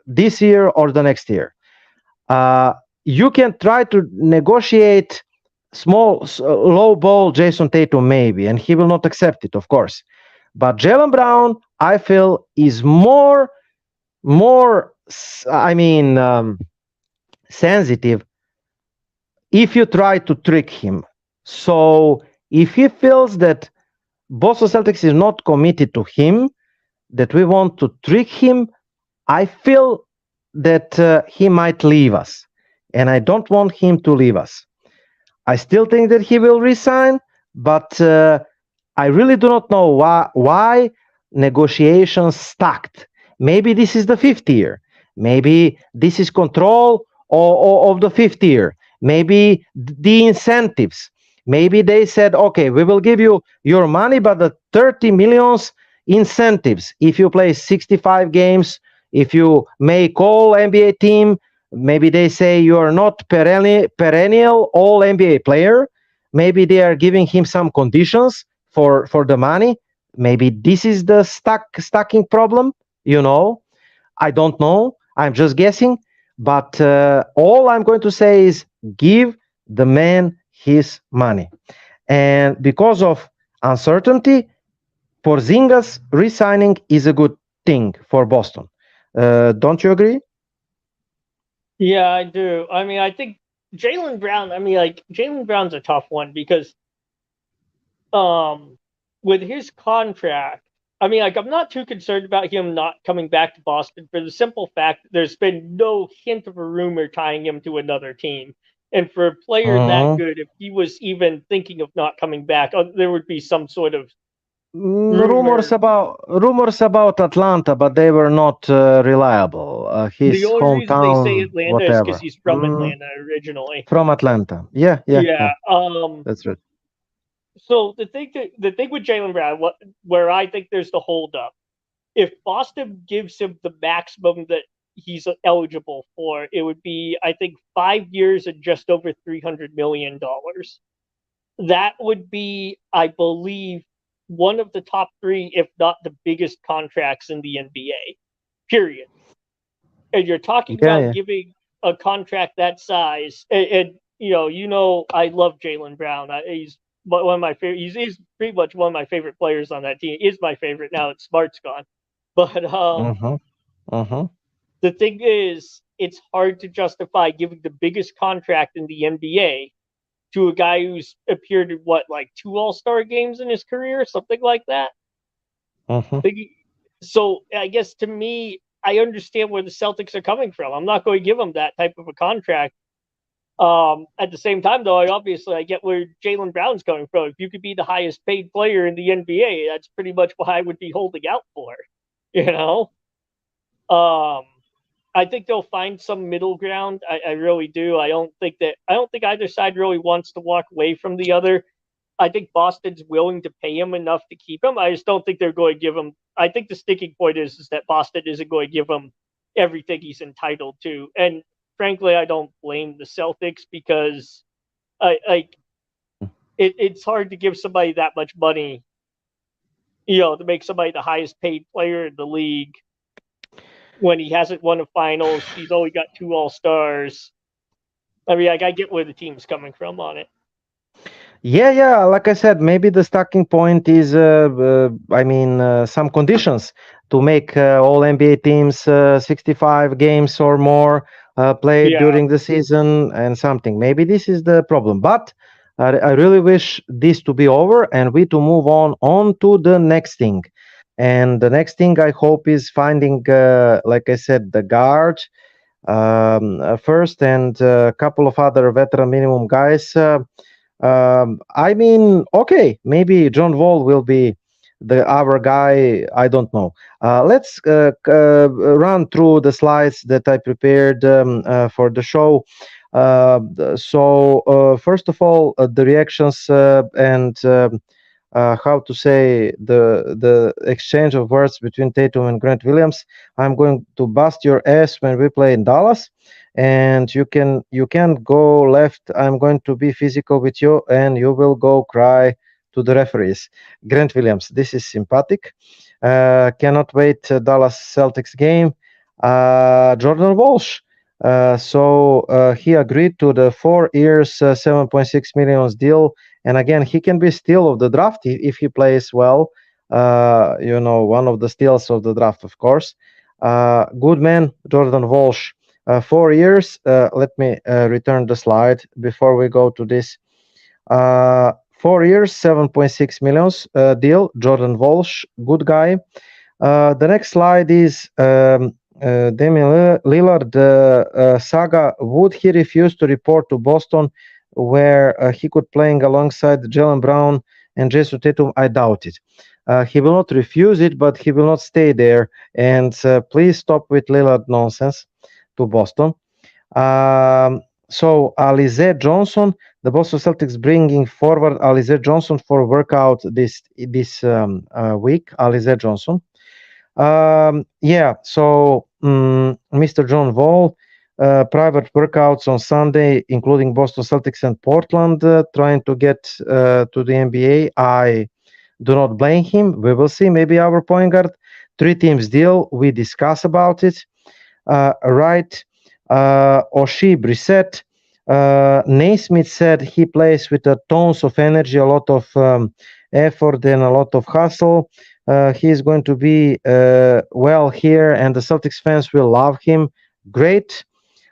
This year or the next year. You can try to negotiate low ball Jason Tatum maybe, and he will not accept it, of course. But Jaylen Brown, I feel, is more sensitive if you try to trick him. So if he feels that Boston Celtics is not committed to him, that we want to trick him, I feel that he might leave us. And I don't want him to leave us. I still think that he will resign, but I really do not know why negotiations stacked. Maybe this is the fifth year. Maybe this is control of the fifth year. Maybe the incentives. Maybe they said, okay, we will give you your money, but the 30 millions incentives. If you play 65 games, if you make all NBA team, maybe they say you are not perennial all NBA player. Maybe they are giving him some conditions for the money. Maybe this is the stacking problem. I don't know. I'm just guessing. But all I'm going to say is give the man his money. And because of uncertainty, Porzingis resigning is a good thing for Boston. Don't you agree? Yeah, I do. I mean, I think Jaylen Brown. I mean, like Jaylen Brown's a tough one because, with his contract, I mean, like I'm not too concerned about him not coming back to Boston for the simple fact that there's been no hint of a rumor tying him to another team. And for a player that good, if he was even thinking of not coming back, there would be some sort of rumors about Atlanta, but they were not reliable. His the only reason they say hometown, Atlanta is because whatever. he's from Atlanta originally. From Atlanta, yeah. That's right. So the thing with Jaylen Brown, where I think there's the holdup, if Boston gives him the maximum that he's eligible for, it would be, I think, 5 years and just over $300 million. That would be, I believe, one of the top three, if not the biggest contracts in the NBA, period. And you're talking about giving a contract that size, and I love Jaylen Brown. He's one of my favorite. He's pretty much one of my favorite players on that team. He is my favorite now that Smart's gone. But the thing is, it's hard to justify giving the biggest contract in the NBA to a guy who's appeared in like 2 All-Star games in his career, something like that. So I guess to me, I understand where the Celtics are coming from. I'm not going to give them that type of a contract. At the same time, though, I get where Jaylen Brown's coming from. If you could be the highest paid player in the NBA, that's pretty much what I would be holding out for. I think they'll find some middle ground. I really do. I don't think either side really wants to walk away from the other. I think Boston's willing to pay him enough to keep him. I just don't think they're going to give him. I think the sticking point is that Boston isn't going to give him everything he's entitled to. And frankly, I don't blame the Celtics because it's hard to give somebody that much money, to make somebody the highest paid player in the league when he hasn't won a finals. He's only got 2 All-Stars. I mean, I get where the team's coming from on it. Yeah. Like I said, maybe the stacking point is, some conditions to make all NBA teams 65 games or more played during the season and something. Maybe this is the problem. But I really wish this to be over and we to move on to the next thing. And the next thing I hope is finding, like I said, the guard first and a couple of other veteran minimum guys. Okay, maybe John Wall will be our guy. I don't know. Let's run through the slides that I prepared for the show. So first of all, the reactions and how to say the exchange of words between Tatum and Grant Williams. I'm going to bust your ass when we play in Dallas, and you can go left. I'm going to be physical with you, and you will go cry to the referees. Grant Williams, this is sympathetic. Cannot wait Dallas Celtics game. Jordan Walsh. So he agreed to the 4 years, $7.6 million deal. And again, he can be steal of the draft if he plays well. One of the steals of the draft, of course. Good man, Jordan Walsh. 4 years. Let me return the slide before we go to this. 4 years, $7.6 million deal. Jordan Walsh, good guy. The next slide is Damian Lillard saga. Would he refuse to report to Boston where he could playing alongside Jaylen Brown and Jason Tatum? I doubt it. He will not refuse it, but he will not stay there. And please stop with Lillard nonsense to Boston. So Alize Johnson, the Boston Celtics bringing forward Alize Johnson for workout this week. Alize Johnson. So Mr. John Wall, private workouts on Sunday, including Boston Celtics and Portland, trying to get to the NBA. I do not blame him. We will see. Maybe our point guard, 3 teams deal. We discuss about it. Right. Oshie Brissett. Naismith said he plays with a tons of energy, a lot of effort, and a lot of hustle. He's going to be well here, and the Celtics fans will love him. Great.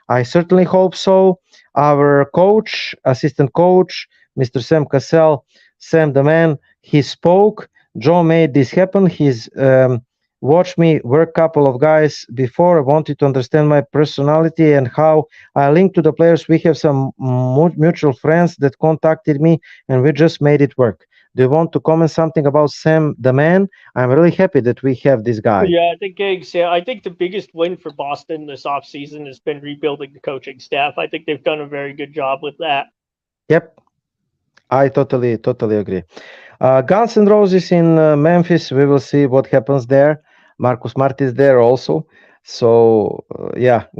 I certainly hope so. Our coach, assistant coach, Mr. Sam Cassell, Sam the man, he spoke. Joe made this happen. He's watched me work a couple of guys before. I wanted to understand my personality and how I link to the players. We have some mutual friends that contacted me, and we just made it work. Do you want to comment something about Sam the man? I'm really happy that we have this guy. Yeah, I think I think the biggest win for Boston this offseason has been rebuilding the coaching staff. I think they've done a very good job with that. Yep. I totally agree. Guns N' Roses in Memphis. We will see what happens there. Marcus Smart is there also. So,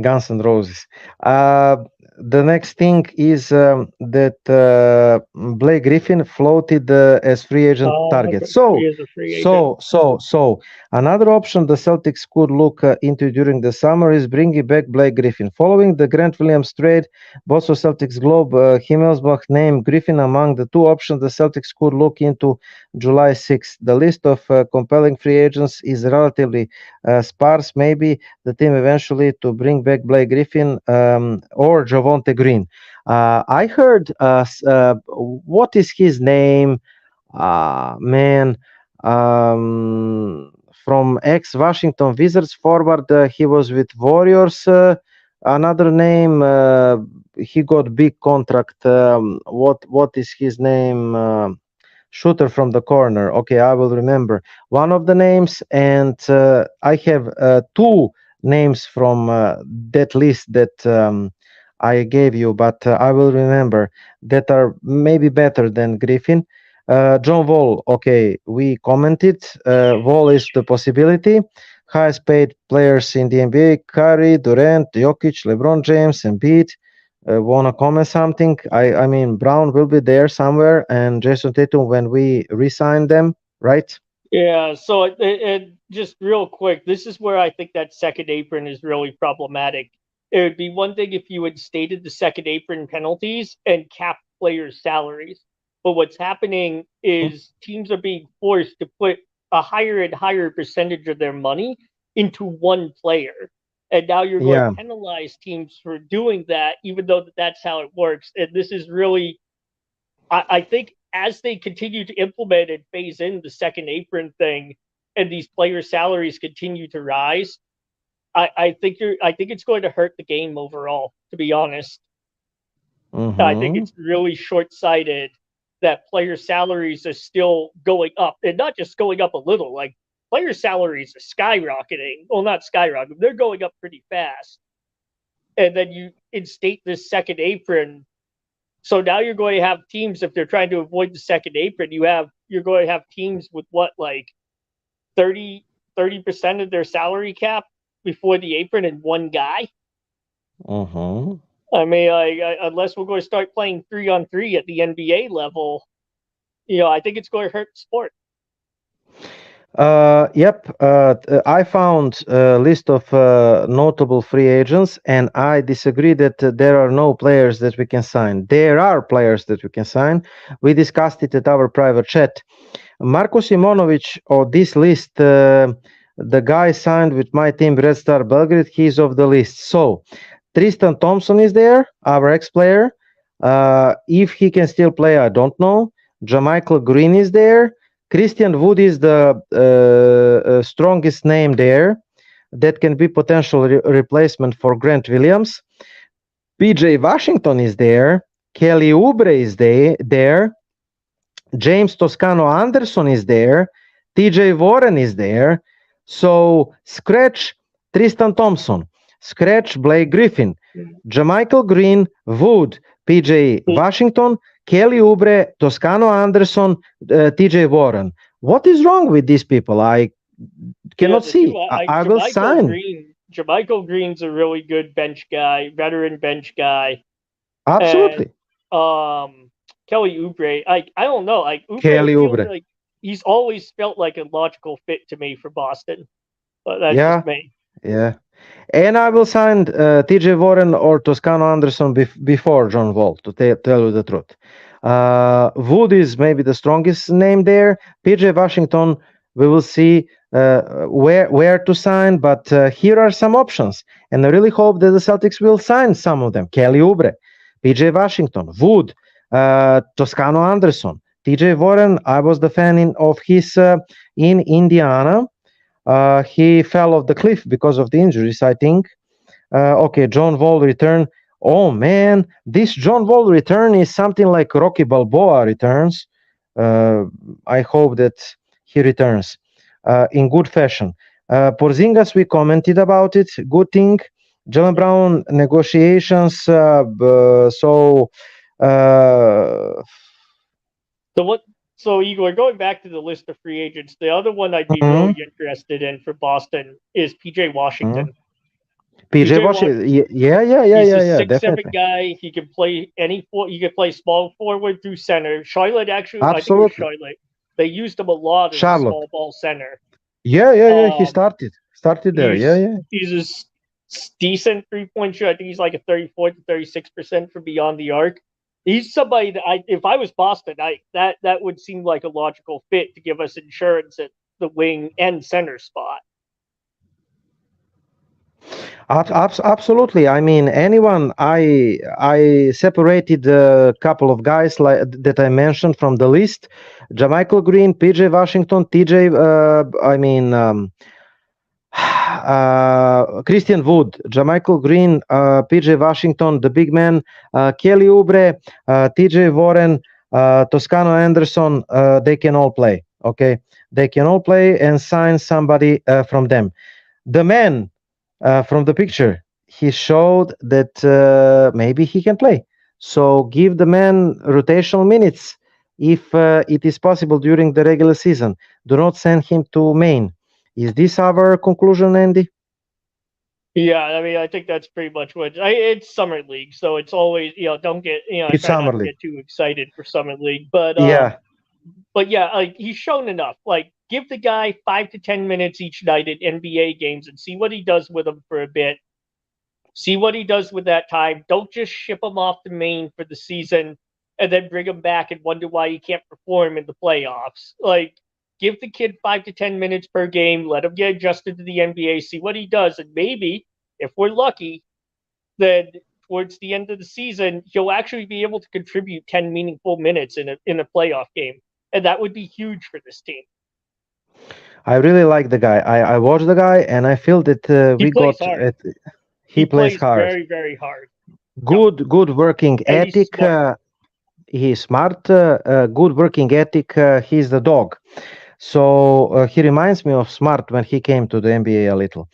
Guns N' Roses. The next thing is that Blake Griffin floated as free agent target. So another option the Celtics could look into during the summer is bringing back Blake Griffin. Following the Grant Williams trade, Boston Celtics Globe Himmelsbach named Griffin among the 2 options the Celtics could look into July 6th. The list of compelling free agents is relatively sparse. Maybe the team eventually to bring back Blake Griffin or Javonte Green. I heard what is his name? From ex-Washington Wizards forward, he was with Warriors. Another name, he got big contract. What is his name? Shooter from the corner. Okay, I will remember one of the names, and I have 2 names from that list that I gave you, but I will remember that are maybe better than Griffin. John Wall, okay, we commented. Wall is the possibility. Highest paid players in the NBA: Curry, Durant, Jokic, LeBron James, Embiid. Want to comment something? I mean, Brown will be there somewhere, and Jason Tatum when we re-sign them, right? Yeah, so it just real quick, this is where I think that second apron is really problematic. It would be one thing if you had stated the second apron penalties and capped players' salaries. But what's happening is teams are being forced to put a higher and higher percentage of their money into one player. And now you're going to penalize teams for doing that, even though that's how it works. And this is really, I think, as they continue to implement and phase in the second apron thing, and these player salaries continue to rise, I think it's going to hurt the game overall. To be honest, I think it's really short-sighted that player salaries are still going up, and not just going up a little. Like player salaries are skyrocketing. Well, not skyrocketing; they're going up pretty fast. And then you instate this second apron. So now you're going to have teams, if they're trying to avoid the second apron, you're going to have teams with what, like 30% of their salary cap before the apron and one guy. I mean, unless we're going to start playing 3-on-3 at the NBA level, I think it's going to hurt the sport. I found a list of notable free agents, and I disagree that there are no players that we can sign. There are players that we can sign. We discussed it at our private chat. Marko Simonovic, on this list, the guy signed with my team, Red Star Belgrade, he's off the list. So Tristan Thompson is there, our ex-player. If he can still play, I don't know. JaMychal Green is there. Christian Wood is the strongest name there that can be potential replacement for Grant Williams. PJ Washington is there. Kelly Oubre is there. James Toscano Anderson is there. TJ Warren is there. So scratch Tristan Thompson, scratch Blake Griffin, Jermichael Green, Wood, PJ Washington, Kelly Oubre, Toscano Anderson, TJ Warren. What is wrong with these people? I cannot see. I will sign. Jermichael Green's a really good bench guy, veteran bench guy. Absolutely. And, Kelly Oubre, I don't know. Like Kelly Oubre. Like he's always felt like a logical fit to me for Boston. But that's just me. Yeah. And I will sign TJ Warren or Toscano Anderson before John Wall, to tell you the truth. Wood is maybe the strongest name there. PJ Washington, we will see where to sign, but here are some options. And I really hope that the Celtics will sign some of them. Kelly Oubre, PJ Washington, Wood, Toscano Anderson, TJ Warren. I was the fan of his in Indiana. He fell off the cliff because of the injuries, I think. Okay, John Wall return. Oh man, this John Wall return is something like Rocky Balboa returns. I hope that he returns in good fashion. Porzingis, we commented about it. Good thing. Jaylen Brown negotiations. So Igor, going back to the list of free agents, the other one I'd be really interested in for Boston is PJ Washington. PJ Washington, yeah, He's a 6'7" guy. He can play he can play small forward through center. Charlotte actually, absolutely. I think it was Charlotte. They used him a lot as a small ball center. Yeah. He started there. He's a decent 3-point shooter. I think he's like a 34 to 36% from beyond the arc. He's somebody that if I was Boston, that would seem like a logical fit to give us insurance at the wing and center spot. Absolutely. I mean, anyone. I separated a couple of guys that I mentioned from the list: Jermichael Green, PJ Washington, Christian Wood, Jermichael Green, PJ Washington, the big man, Kelly Oubre, TJ Warren, Toscano Anderson. They can all play. Okay, they can all play and sign somebody from them. The man. From the picture, he showed that maybe he can play. So give the man rotational minutes if it is possible during the regular season. Do not send him to Maine. Is this our conclusion, Andy? Yeah, I mean, I think that's pretty much what it's summer league, so it's always don't get I try not to get too excited for summer league, but like he's shown enough. Like, give the guy 5 to 10 minutes each night at NBA games and see what he does with them for a bit. See what he does with that time. Don't just ship him off to Maine for the season and then bring him back and wonder why he can't perform in the playoffs. Like, give the kid 5 to 10 minutes per game. Let him get adjusted to the NBA. See what he does. And maybe, if we're lucky, then towards the end of the season, he'll actually be able to contribute 10 meaningful minutes in a playoff game. And that would be huge for this team. I really like the guy. I watched the guy, and I feel that he plays hard. Very, very hard. Good working ethic. He's smart. Good working ethic. He's the dog. So he reminds me of Smart when he came to the NBA a little.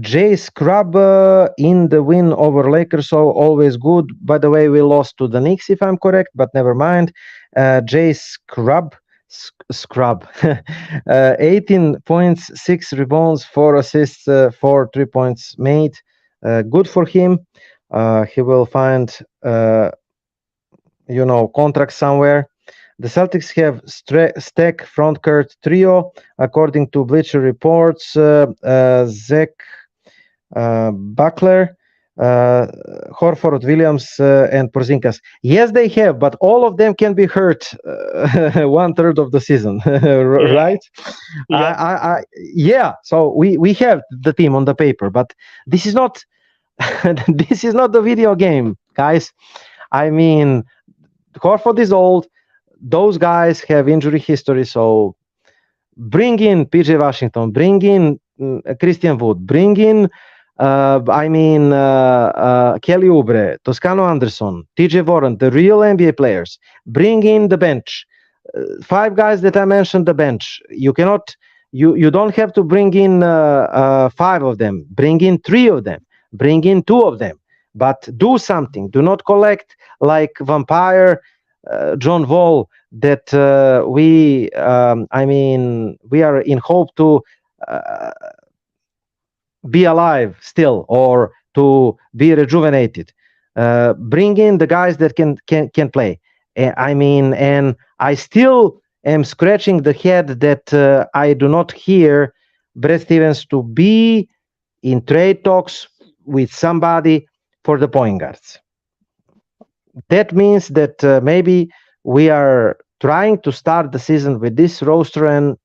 Jay Scrub in the win over Lakers, so always good. By the way, we lost to the Knicks, if I'm correct, but never mind. Jay Scrub, 18 points, 6 rebounds, 4 assists, 4 3-points made. Good for him. He will find, contract somewhere. The Celtics have stack front court trio, according to Bleacher Reports. Zach Buckler, Horford, Williams, and Porzingis. Yes, they have, but all of them can be hurt 1/3 of the season, right? Yeah. So we have the team on the paper, but this is not this is not the video game, guys. I mean, Horford is old. Those guys have injury history, so bring in PJ Washington, bring in Christian Wood, bring in Kelly Oubre, Toscano Anderson, TJ Warren, the real NBA players. Bring in the bench. five guys that I mentioned the bench. You cannot. You don't have to bring in five of them. Bring in three of them. Bring in two of them. But do something. Do not collect like vampire John Wall. That we are in hope to be alive still or to be rejuvenated. Bring in the guys that can play. And I still am scratching the head that I do not hear Brad Stevens to be in trade talks with somebody for the point guards. That means that maybe we are trying to start the season with this roster, and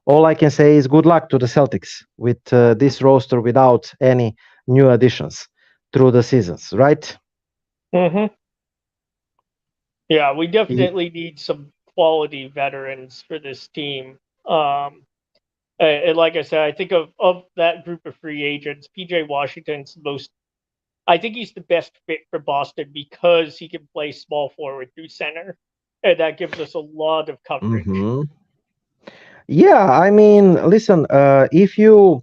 all I can say is good luck to the Celtics with this roster without any new additions through the seasons, right? Mm-hmm. Yeah, we definitely need some quality veterans for this team. And like I said, I think of that group of free agents, PJ Washington's I think he's the best fit for Boston because he can play small forward through center, and that gives us a lot of coverage. Mm-hmm. Yeah, I mean, listen, if you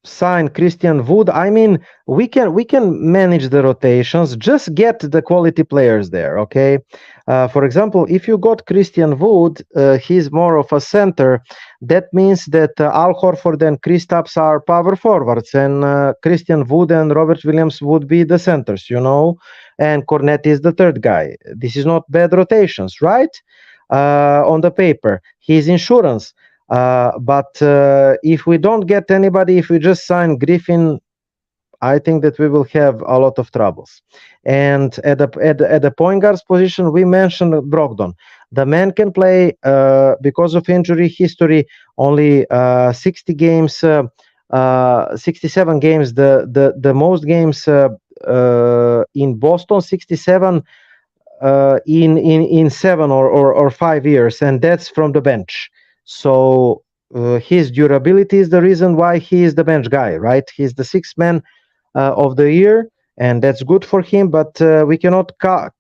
sign Christian Wood, I mean, we can manage the rotations. Just get the quality players there, okay? For example, if you got Christian Wood, he's more of a center. That means that Al Horford and Kristaps are power forwards, and Christian Wood and Robert Williams would be the centers, and Cornet is the third guy. This is not bad rotations, right? On the paper, he's insurance. But if we don't get anybody, if we just sign Griffin, I think that we will have a lot of troubles. And at the point guards position, we mentioned Brogdon. The man can play because of injury history. Only 60 games, 67 games. The most games in Boston, 67 in 7 or 5 years, and that's from the bench. So his durability is the reason why he is the bench guy, right? He's the sixth man of the year, and that's good for him, but we cannot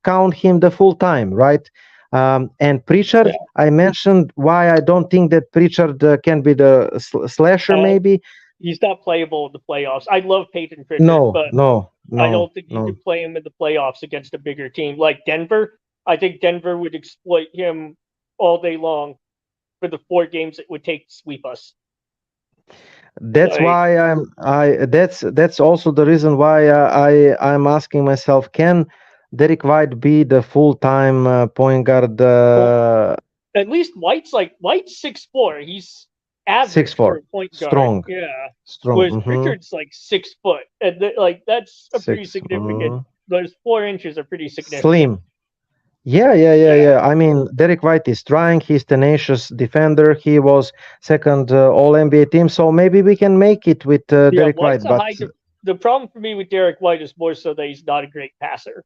count him the full time, right? And Pritchard, yeah. I mentioned why I don't think that Pritchard can be the slasher, maybe. He's not playable in the playoffs. I love Peyton Pritchard, but no, I don't think you can play him in the playoffs against a bigger team like Denver. I think Denver would exploit him all day long for the 4 games it would take to sweep us. That's why that's also the reason why I'm asking myself, can Derek White be the full-time point guard? At least White's 6'4". He's average 6'4", for a point guard. strong. Yeah, strong. Whereas Pritchard's 6 foot, and that's a pretty significant. Those 4 inches are pretty significant. Slim. Yeah. I mean, Derek White is trying. He's tenacious defender. He was second All NBA team, so maybe we can make it with Derek White. But the problem for me with Derek White is more so that he's not a great passer.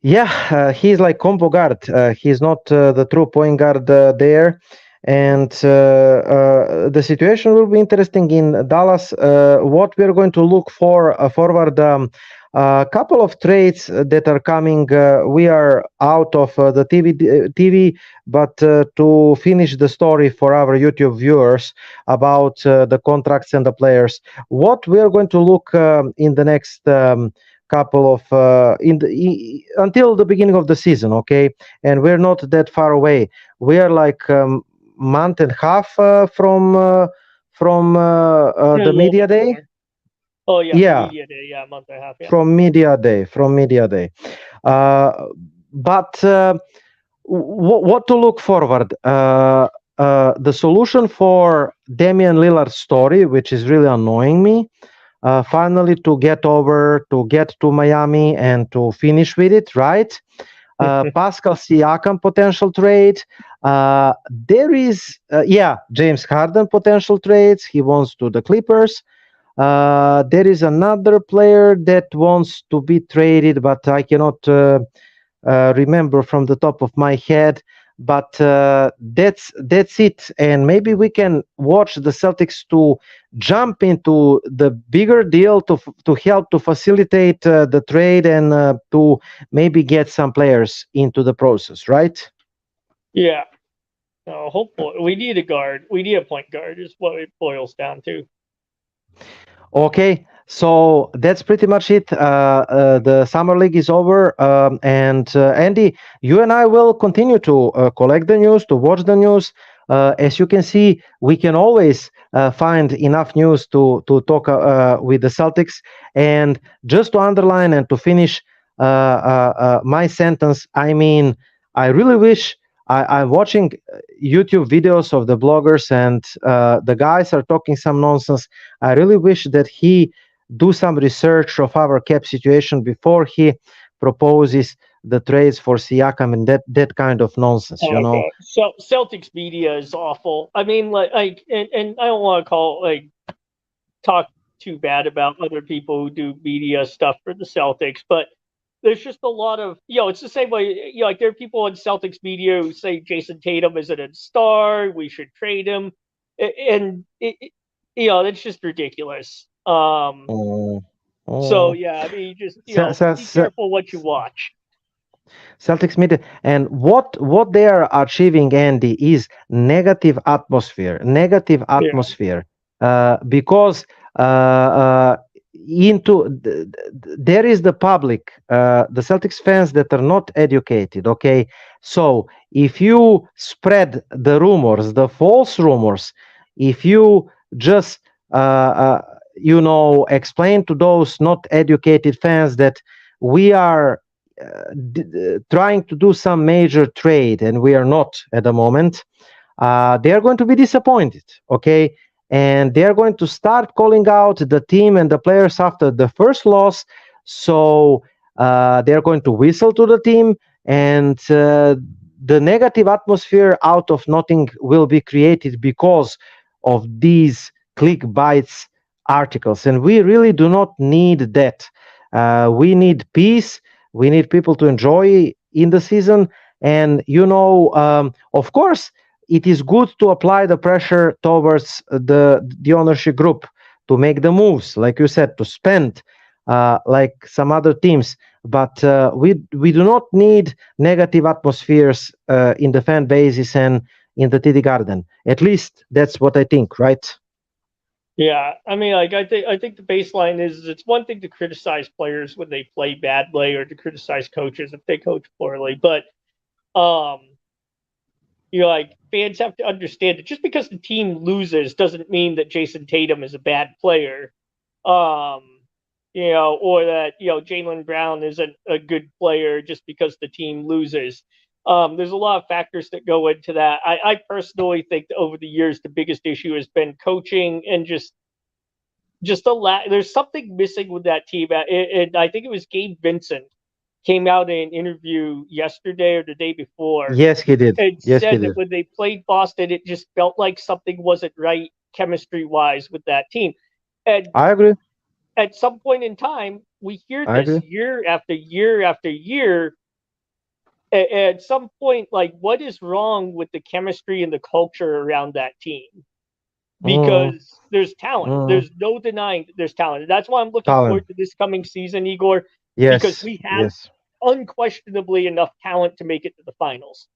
Yeah, he's like combo guard. He's not the true point guard there. And the situation will be interesting in Dallas. What we're going to look for forward. A couple of trades that are coming. We are out of the TV, but to finish the story for our YouTube viewers about the contracts and the players, what we are going to look in the next couple of until the beginning of the season, okay? And we're not that far away. We are like month and a half from the media day. Oh yeah, media day, a month and a half. Yeah. From media day. But what to look forward? The solution for Damian Lillard's story, which is really annoying me, finally to get to Miami and to finish with it, right? Pascal Siakam potential trade. There is, James Harden potential trades. He wants to the Clippers. There is another player that wants to be traded, but I cannot remember from the top of my head. but that's it. And maybe we can watch the Celtics to jump into the bigger deal to help to facilitate the trade and to maybe get some players into the process, right? Yeah. No, hopefully we need a guard. We need a point guard. Is what it boils down to. Okay, so that's pretty much it. The summer league is over, and Andy, you and I will continue to collect the news, to watch the news. As you can see, we can always find enough news to talk with the Celtics. And just to underline and to finish my sentence, I mean, I really wish. I'm watching YouTube videos of the bloggers, and the guys are talking some nonsense. I really wish that he do some research of our cap situation before he proposes the trades for Siakam and that kind of nonsense, you know. Okay. So Celtics media is awful. I mean, and I don't want to talk too bad about other people who do media stuff for the Celtics, but there's just a lot of, it's the same way, like there are people in Celtics media who say Jason Tatum isn't a star, we should trade him. And, that's just ridiculous. So, yeah, I mean, just, be careful what you watch. Celtics media, and what they are achieving, Andy, is negative atmosphere, because there is the public, the Celtics fans that are not educated. Okay, so if you spread the rumors, the false rumors, if you just explain to those not educated fans that we are trying to do some major trade and we are not at the moment, they are going to be disappointed. Okay, and they are going to start calling out the team and the players after the first loss. So they are going to whistle to the team, and the negative atmosphere out of nothing will be created because of these clickbaits articles. And we really do not need that. We need peace. We need people to enjoy in the season. And, of course, it is good to apply the pressure towards the ownership group to make the moves, like you said, to spend like some other teams. But we do not need negative atmospheres in the fan bases and in the TD Garden. At least that's what I think, right? Yeah, I mean, I think the baseline is it's one thing to criticize players when they play badly or to criticize coaches if they coach poorly, but fans have to understand that just because the team loses doesn't mean that Jason Tatum is a bad player, or that Jaylen Brown isn't a good player just because the team loses. There's a lot of factors that go into that. I personally think that over the years the biggest issue has been coaching and just there's something missing with that team. And I think it was Gabe Vincent came out in an interview yesterday or the day before. Yes, he did. And said that when they played Boston, it just felt like something wasn't right chemistry-wise with that team. And I agree. At some point in time, we hear this year after year after year. At some point, like, what is wrong with the chemistry and the culture around that team? Because there's talent. There's no denying that there's talent. And that's why I'm looking forward to this coming season, Igor. Yes. Because we have unquestionably enough talent to make it to the finals.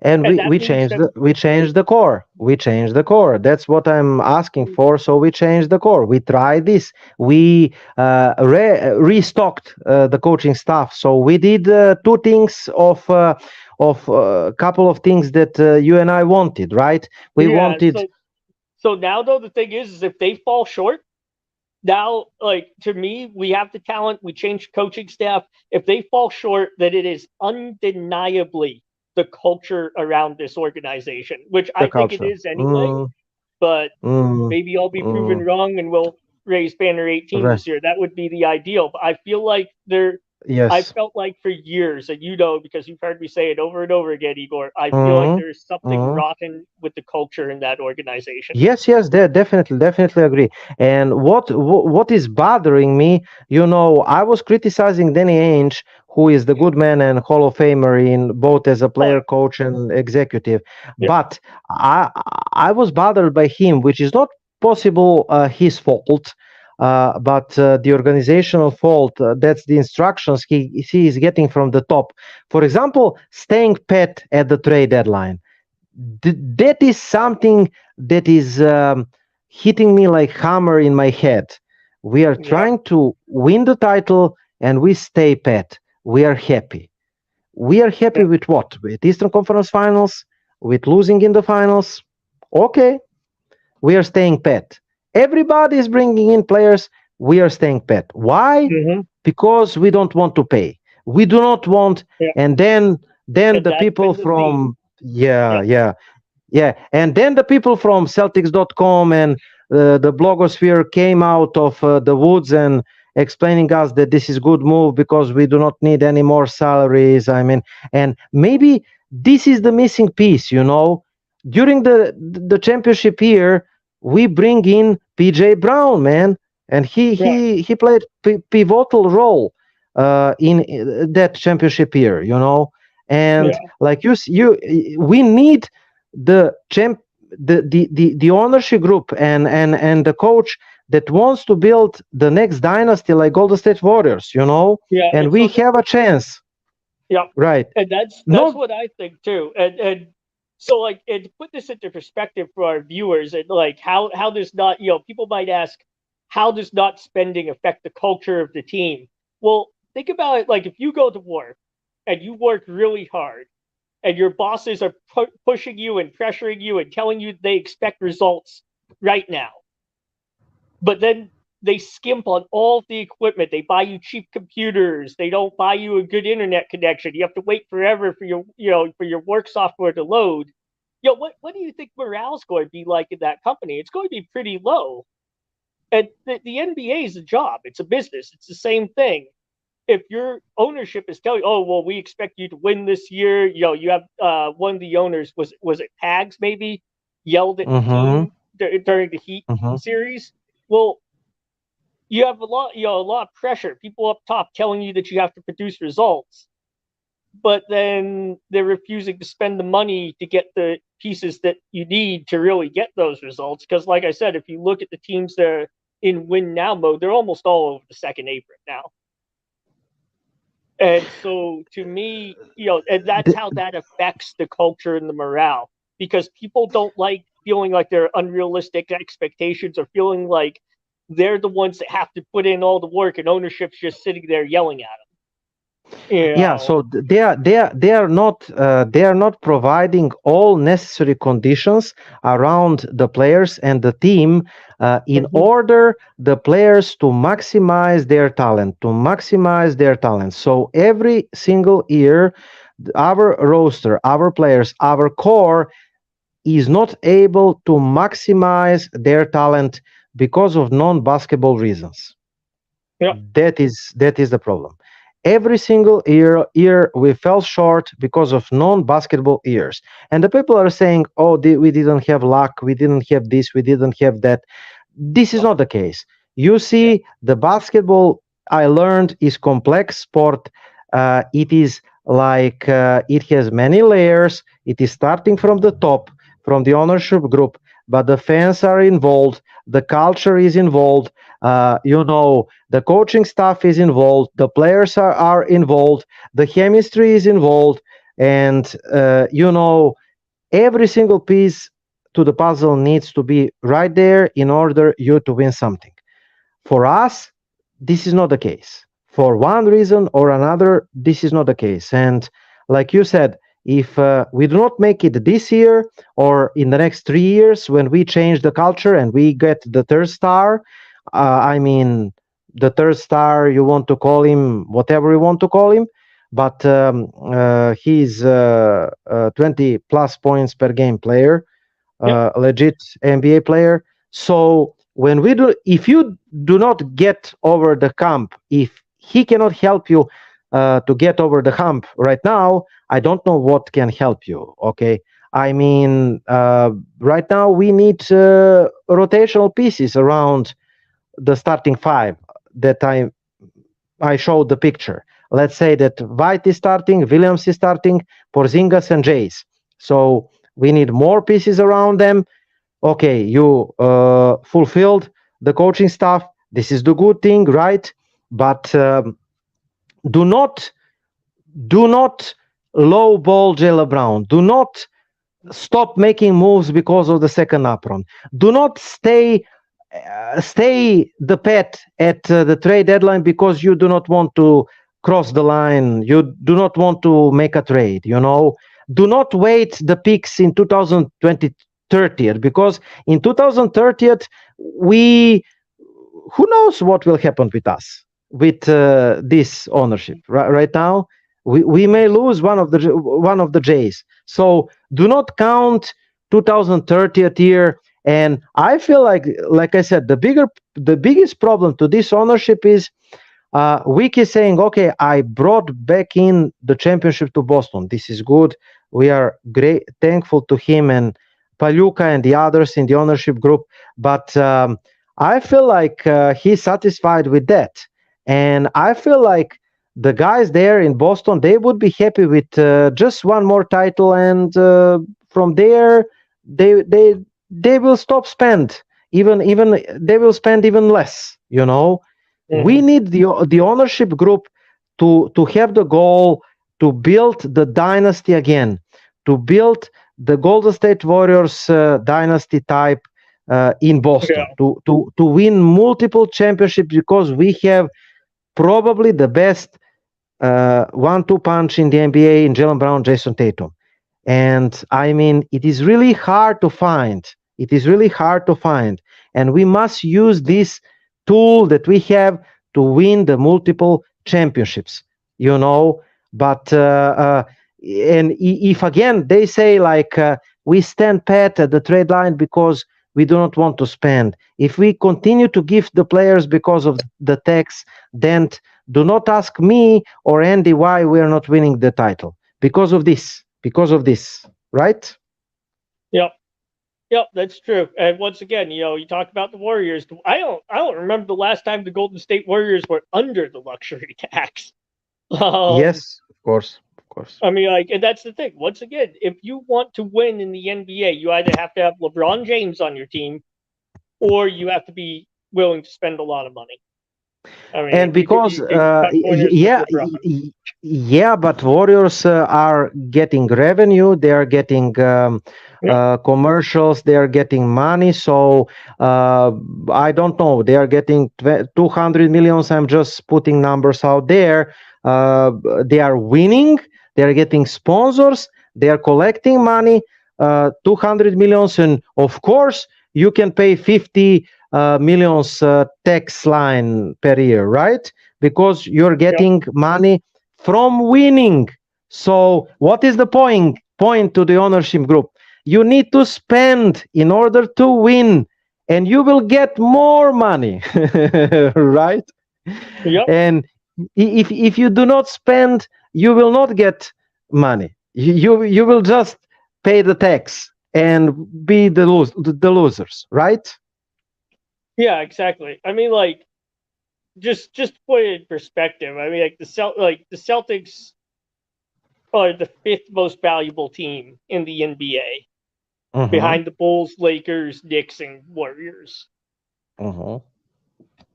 And we changed the core. We changed the core. That's what I'm asking for. So we changed the core. We tried this. We restocked the coaching staff. So we did two things of a couple of things that you and I wanted, right? We wanted. So now, though, the thing is if they fall short, now, like, to me, we have the talent. We changed coaching staff. If they fall short, then it is undeniably the culture around this organization, which I think it is anyway. But maybe I'll be proven wrong and we'll raise banner 18 this year. That would be the ideal. But I feel like I felt like for years, and because you've heard me say it over and over again, Igor, I feel like there's something rotten with the culture in that organization. Yes, definitely agree. And what is bothering me, I was criticizing Danny Ainge, who is the good man and Hall of Famer in both as a player, coach, and executive. Yeah. But I was bothered by him, which is not possible his fault, but the organizational fault. That's the instructions he is getting from the top. For example, staying pat at the trade deadline. That is something that is hitting me like hammer in my head. We are trying to win the title and we stay pat. We are happy. We are happy with what? With Eastern Conference Finals, with losing in the finals. Okay, we are staying pat. Everybody is bringing in players. We are staying pat. Why? Because we don't want to pay. We do not want. And then the people from and then the people from Celtics.com and the blogosphere came out of the woods and explaining us that this is good move because we do not need any more salaries. I mean, and maybe this is the missing piece, you know. During the championship year, we bring in PJ Brown, man, and he played pivotal role in that championship year, you know. And like we need the ownership group and the coach that wants to build the next dynasty like Golden State Warriors, you know. And we have a chance. Right. And that's what I think too. And so like, and to put this into perspective for our viewers, and like how does not, you know, people might ask, how does not spending affect the culture of the team? Well, think about it. Like if you go to work and you work really hard and your bosses are pushing you and pressuring you and telling you they expect results right now, but then they skimp on all the equipment. They buy you cheap computers. They don't buy you a good internet connection. You have to wait forever for your work software to load. You know, what do you think morale's going to be like in that company? It's going to be pretty low. And the NBA is a job. It's a business. It's the same thing. If your ownership is telling, oh, well, we expect you to win this year, you know, you have one of the owners, was it Tags maybe, yelled at the team during the Heat series. Well, you have a lot of pressure. People up top telling you that you have to produce results, but then they're refusing to spend the money to get the pieces that you need to really get those results. Because, like I said, if you look at the teams that are in win now mode, they're almost all over the second apron now. And so, to me, you know, and that's how that affects the culture and the morale, because people don't like feeling like they're unrealistic expectations or feeling like they're the ones that have to put in all the work and ownership's just sitting there yelling at them. You know? Yeah, so they are not providing all necessary conditions around the players and the team in order the players to maximize their talent. So every single year, our roster, our players, our core is not able to maximize their talent because of non-basketball reasons. That is the problem. Every single year we fell short because of non-basketball years. And the people are saying, oh, we didn't have luck, we didn't have this, we didn't have that. This is not the case. You see, the basketball, I learned, is complex sport. It is like, it has many layers. It is starting from the top, from the ownership group, but the fans are involved, the culture is involved, you know, the coaching staff is involved, the players are involved, the chemistry is involved, and you know, every single piece to the puzzle needs to be right there in order you to win something. For us, this is not the case. For one reason or another, this is not the case. And like you said, if we do not make it this year or in the next 3 years, when we change the culture and we get the third star, I mean, the third star, you want to call him whatever you want to call him, but he's 20 plus points per game player, legit NBA player. So when if you do not get over the hump, if he cannot help you to get over the hump right now, I don't know what can help you. Okay, I mean, right now we need rotational pieces around the starting five that I showed the picture. let's say that White is starting, Williams is starting, Porzingis and Jace. So we need more pieces around them. Okay, you fulfilled the coaching staff. This is the good thing, right? But do not lowball Jaylen Brown. Do not stop making moves because of the second apron. Do not stay the pet at the trade deadline because you do not want to cross the line. You do not want to make a trade. Do not wait the picks in 2020 30th, because in 2030th who knows what will happen with us with this ownership. Right now we may lose one of the Jays. So do not count 2030th year. And I feel like I said, the biggest problem to this ownership is Wiki saying, okay, I brought back in the championship to Boston. This is good. We are thankful to him and Paluka and the others in the ownership group. But I feel like he's satisfied with that. And I feel like the guys there in Boston, they would be happy with just one more title. And from there, they will stop spend. Even they will spend even less, Mm-hmm. We need the ownership group to have the goal to build the dynasty again, to build the Golden State Warriors dynasty type in Boston, to win multiple championships, because we have probably the best 1-2 punch in the NBA in Jaylen Brown, Jason Tatum. And I mean, it is really hard to find. And we must use this tool that we have to win the multiple championships, But and if again they say we stand pat at the trade line because we do not want to spend. If we continue to give the players because of the tax, then do not ask me or Andy why we are not winning the title. Because of this, right? Yep, that's true. And once again, you talk about the Warriors. I don't remember the last time the Golden State Warriors were under the luxury tax. Yes, of course. I mean, and that's the thing. Once again, if you want to win in the NBA, you either have to have LeBron James on your team, or you have to be willing to spend a lot of money. I mean, and because but Warriors are getting revenue, they are getting commercials, they are getting money. So I don't know, they are getting 200 millions. I'm just putting numbers out there. They are winning, they are getting sponsors, they are collecting money, 200 millions, and of course you can pay 50 millions tax line per year, right? Because you're getting money from winning. So what is the point to the ownership group? You need to spend in order to win, and you will get more money, right? Yep. And if you do not spend, you will not get money. You will just pay the tax and be the losers, right? Yeah, exactly. I mean, just put it in perspective. I mean, the Celtics are the 5th most valuable team in the NBA, behind the Bulls, Lakers, Knicks, and Warriors.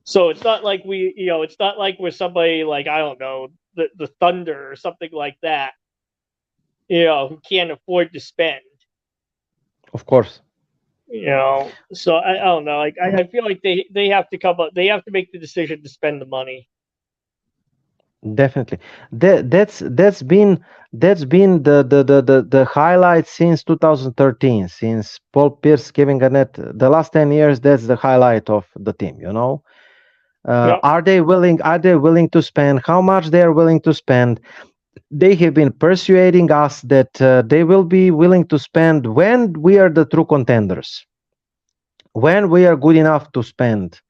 So it's not like it's not like we're somebody like, I don't know, the Thunder or something like that, who can't afford to spend. Of course. So I don't know. I feel like they have to come up. They have to make the decision to spend the money. Definitely, that's been the highlight since 2013, since Paul Pierce, Kevin Garnett. The last 10 years, that's the highlight of the team. Are they willing to spend? How much they are willing to spend? They have been persuading us that they will be willing to spend when we are the true contenders, when we are good enough to spend,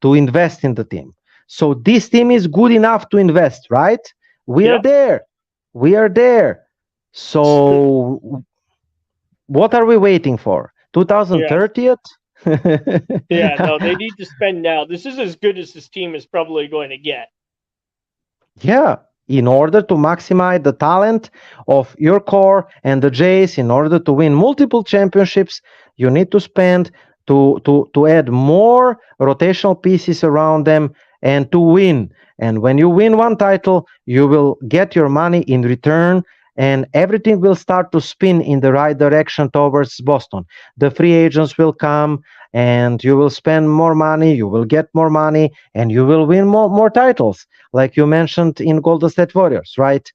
to invest in the team. So this team is good enough to invest, right? We are there. So what are we waiting for? 2030th? No, they need to spend now. This is as good as this team is probably going to get. Yeah, In order to maximize the talent of your core and the Jays, in order to win multiple championships, you need to spend to add more rotational pieces around them and to win. And when you win one title, you will get your money in return, and everything will start to spin in the right direction towards Boston. The free agents will come, and you will spend more money, you will get more money, and you will win more titles, like you mentioned in Golden State Warriors, right?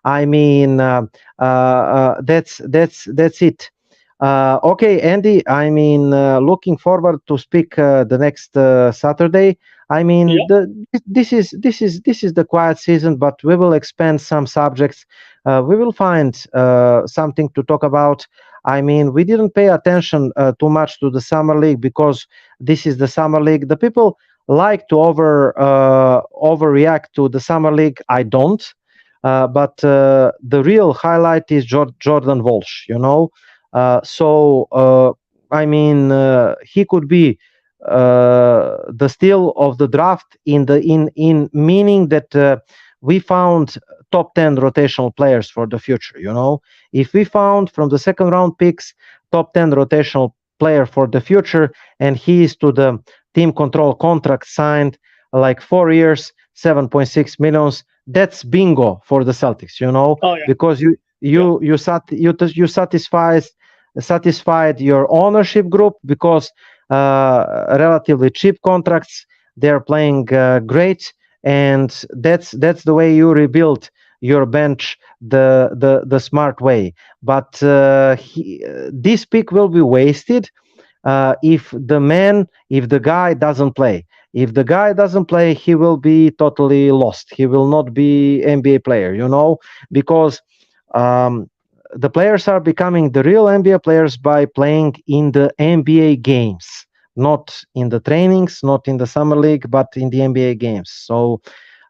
I mean, that's it. Okay, Andy. I mean, looking forward to speak the next Saturday. I mean, this is the quiet season, but we will expand some subjects. We will find something to talk about. I mean, we didn't pay attention too much to the summer league because this is the summer league. The people like to overreact to the summer league. I don't. But the real highlight is Jordan Walsh. I mean, he could be the steal of the draft in meaning that we found top 10 rotational players for the future. If we found from the second round picks top 10 rotational player for the future, and he is to the team control contract signed like 4 years, 7.6 millions, that's bingo for the Celtics. Because you satisfied your ownership group, because relatively cheap contracts, they're playing great, and that's the way you rebuild your bench the smart way. But this pick will be wasted if the guy doesn't play. If the guy doesn't play, he will be totally lost. He will not be NBA player, because the players are becoming the real NBA players by playing in the NBA games, not in the trainings, not in the summer league, but in the NBA games. So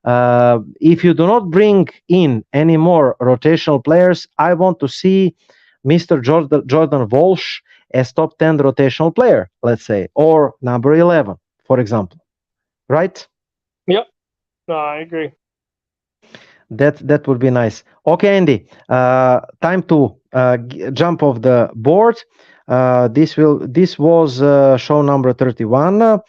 if you do not bring in any more rotational players, I want to see Mr. Jordan Walsh as top 10 rotational player, let's say, or number 11, for example. Right? Yep. No, I agree. That would be nice. Okay, Andy. Time to jump off the board. This was show number 31.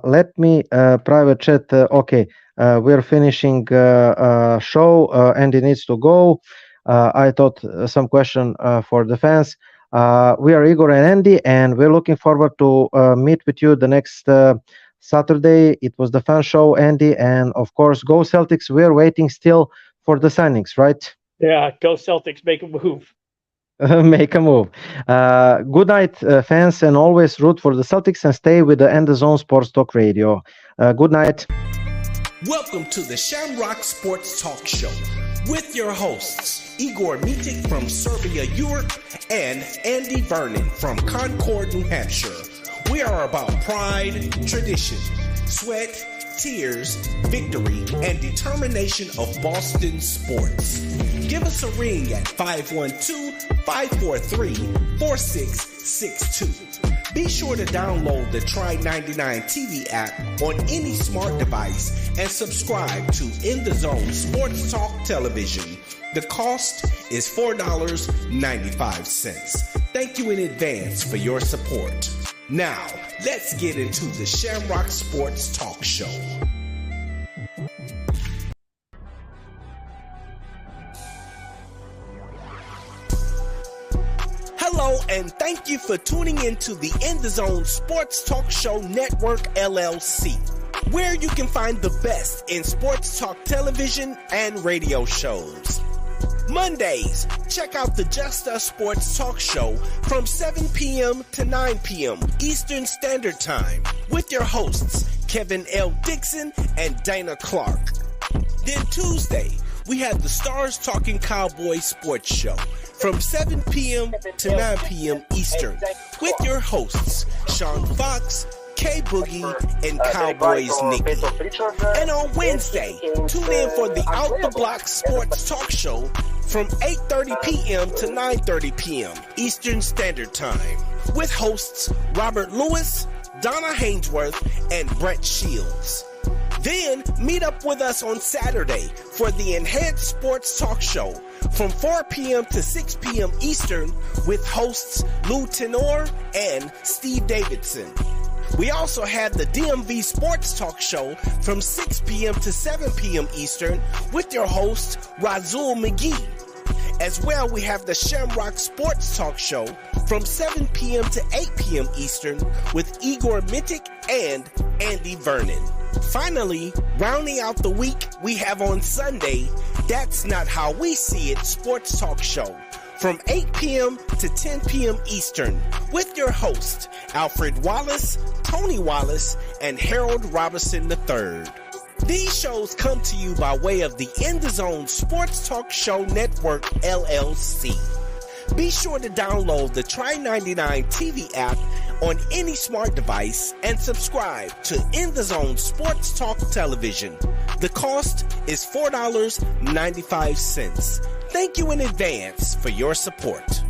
Let me private chat. Okay, we're finishing show. Andy needs to go. I thought some question for the fans. We are Igor and Andy, and we're looking forward to meet with you the next Saturday. It was the fan show, Andy, and of course, go Celtics. We're waiting still for the signings, right? Yeah, go Celtics, make a move. Make a move. Good night, fans, and always root for the Celtics and stay with the End Zone Sports Talk Radio. Good night. Welcome to the Shamrock Sports Talk Show with your hosts, Igor Mitic from Serbia, Europe, and Andy Vernon from Concord, New Hampshire. We are about pride, tradition, sweat, tears, victory, and determination of Boston sports. Give us a ring at 512-543-4662. Be sure to download the Try 99 TV app on any smart device and subscribe to In the Zone Sports Talk Television. The cost is $4.95. Thank you in advance for your support. Now, let's get into the Shamrock Sports Talk Show. Hello, and thank you for tuning into the In the Zone Sports Talk Show Network, LLC, where you can find the best in sports talk television and radio shows. Mondays, check out the Just Us Sports Talk Show from 7 p.m. to 9 p.m. Eastern Standard Time with your hosts, Kevin L. Dixon and Dana Clark. Then Tuesday, we have the Stars Talking Cowboys Sports Show from 7 p.m. to 9 p.m. Eastern with your hosts, Sean Fox, K-Boogie, and Cowboys Nicky. And on Wednesday, tune in for the Out the Block Sports Talk Show from 8:30 p.m. to 9:30 p.m. Eastern Standard Time with hosts Robert Lewis, Donna Hainsworth, and Brett Shields. Then meet up with us on Saturday for the Enhanced Sports Talk Show from 4 p.m. to 6 p.m. Eastern with hosts Lou Tenor and Steve Davidson. We also have the DMV Sports Talk Show from 6 p.m. to 7 p.m. Eastern with your host Razul McGee. As well, we have the Shamrock Sports Talk Show from 7 p.m. to 8 p.m. Eastern with Igor Mitic and Andy Vernon. Finally, rounding out the week, we have on Sunday, That's Not How We See It Sports Talk Show from 8 p.m. to 10 p.m. Eastern with your host, Alfred Wallace, Tony Wallace, and Harold Robertson III. These shows come to you by way of the In the Zone Sports Talk Show Network, LLC. Be sure to download the Try99 TV app on any smart device and subscribe to In the Zone Sports Talk Television. The cost is $4.95. Thank you in advance for your support.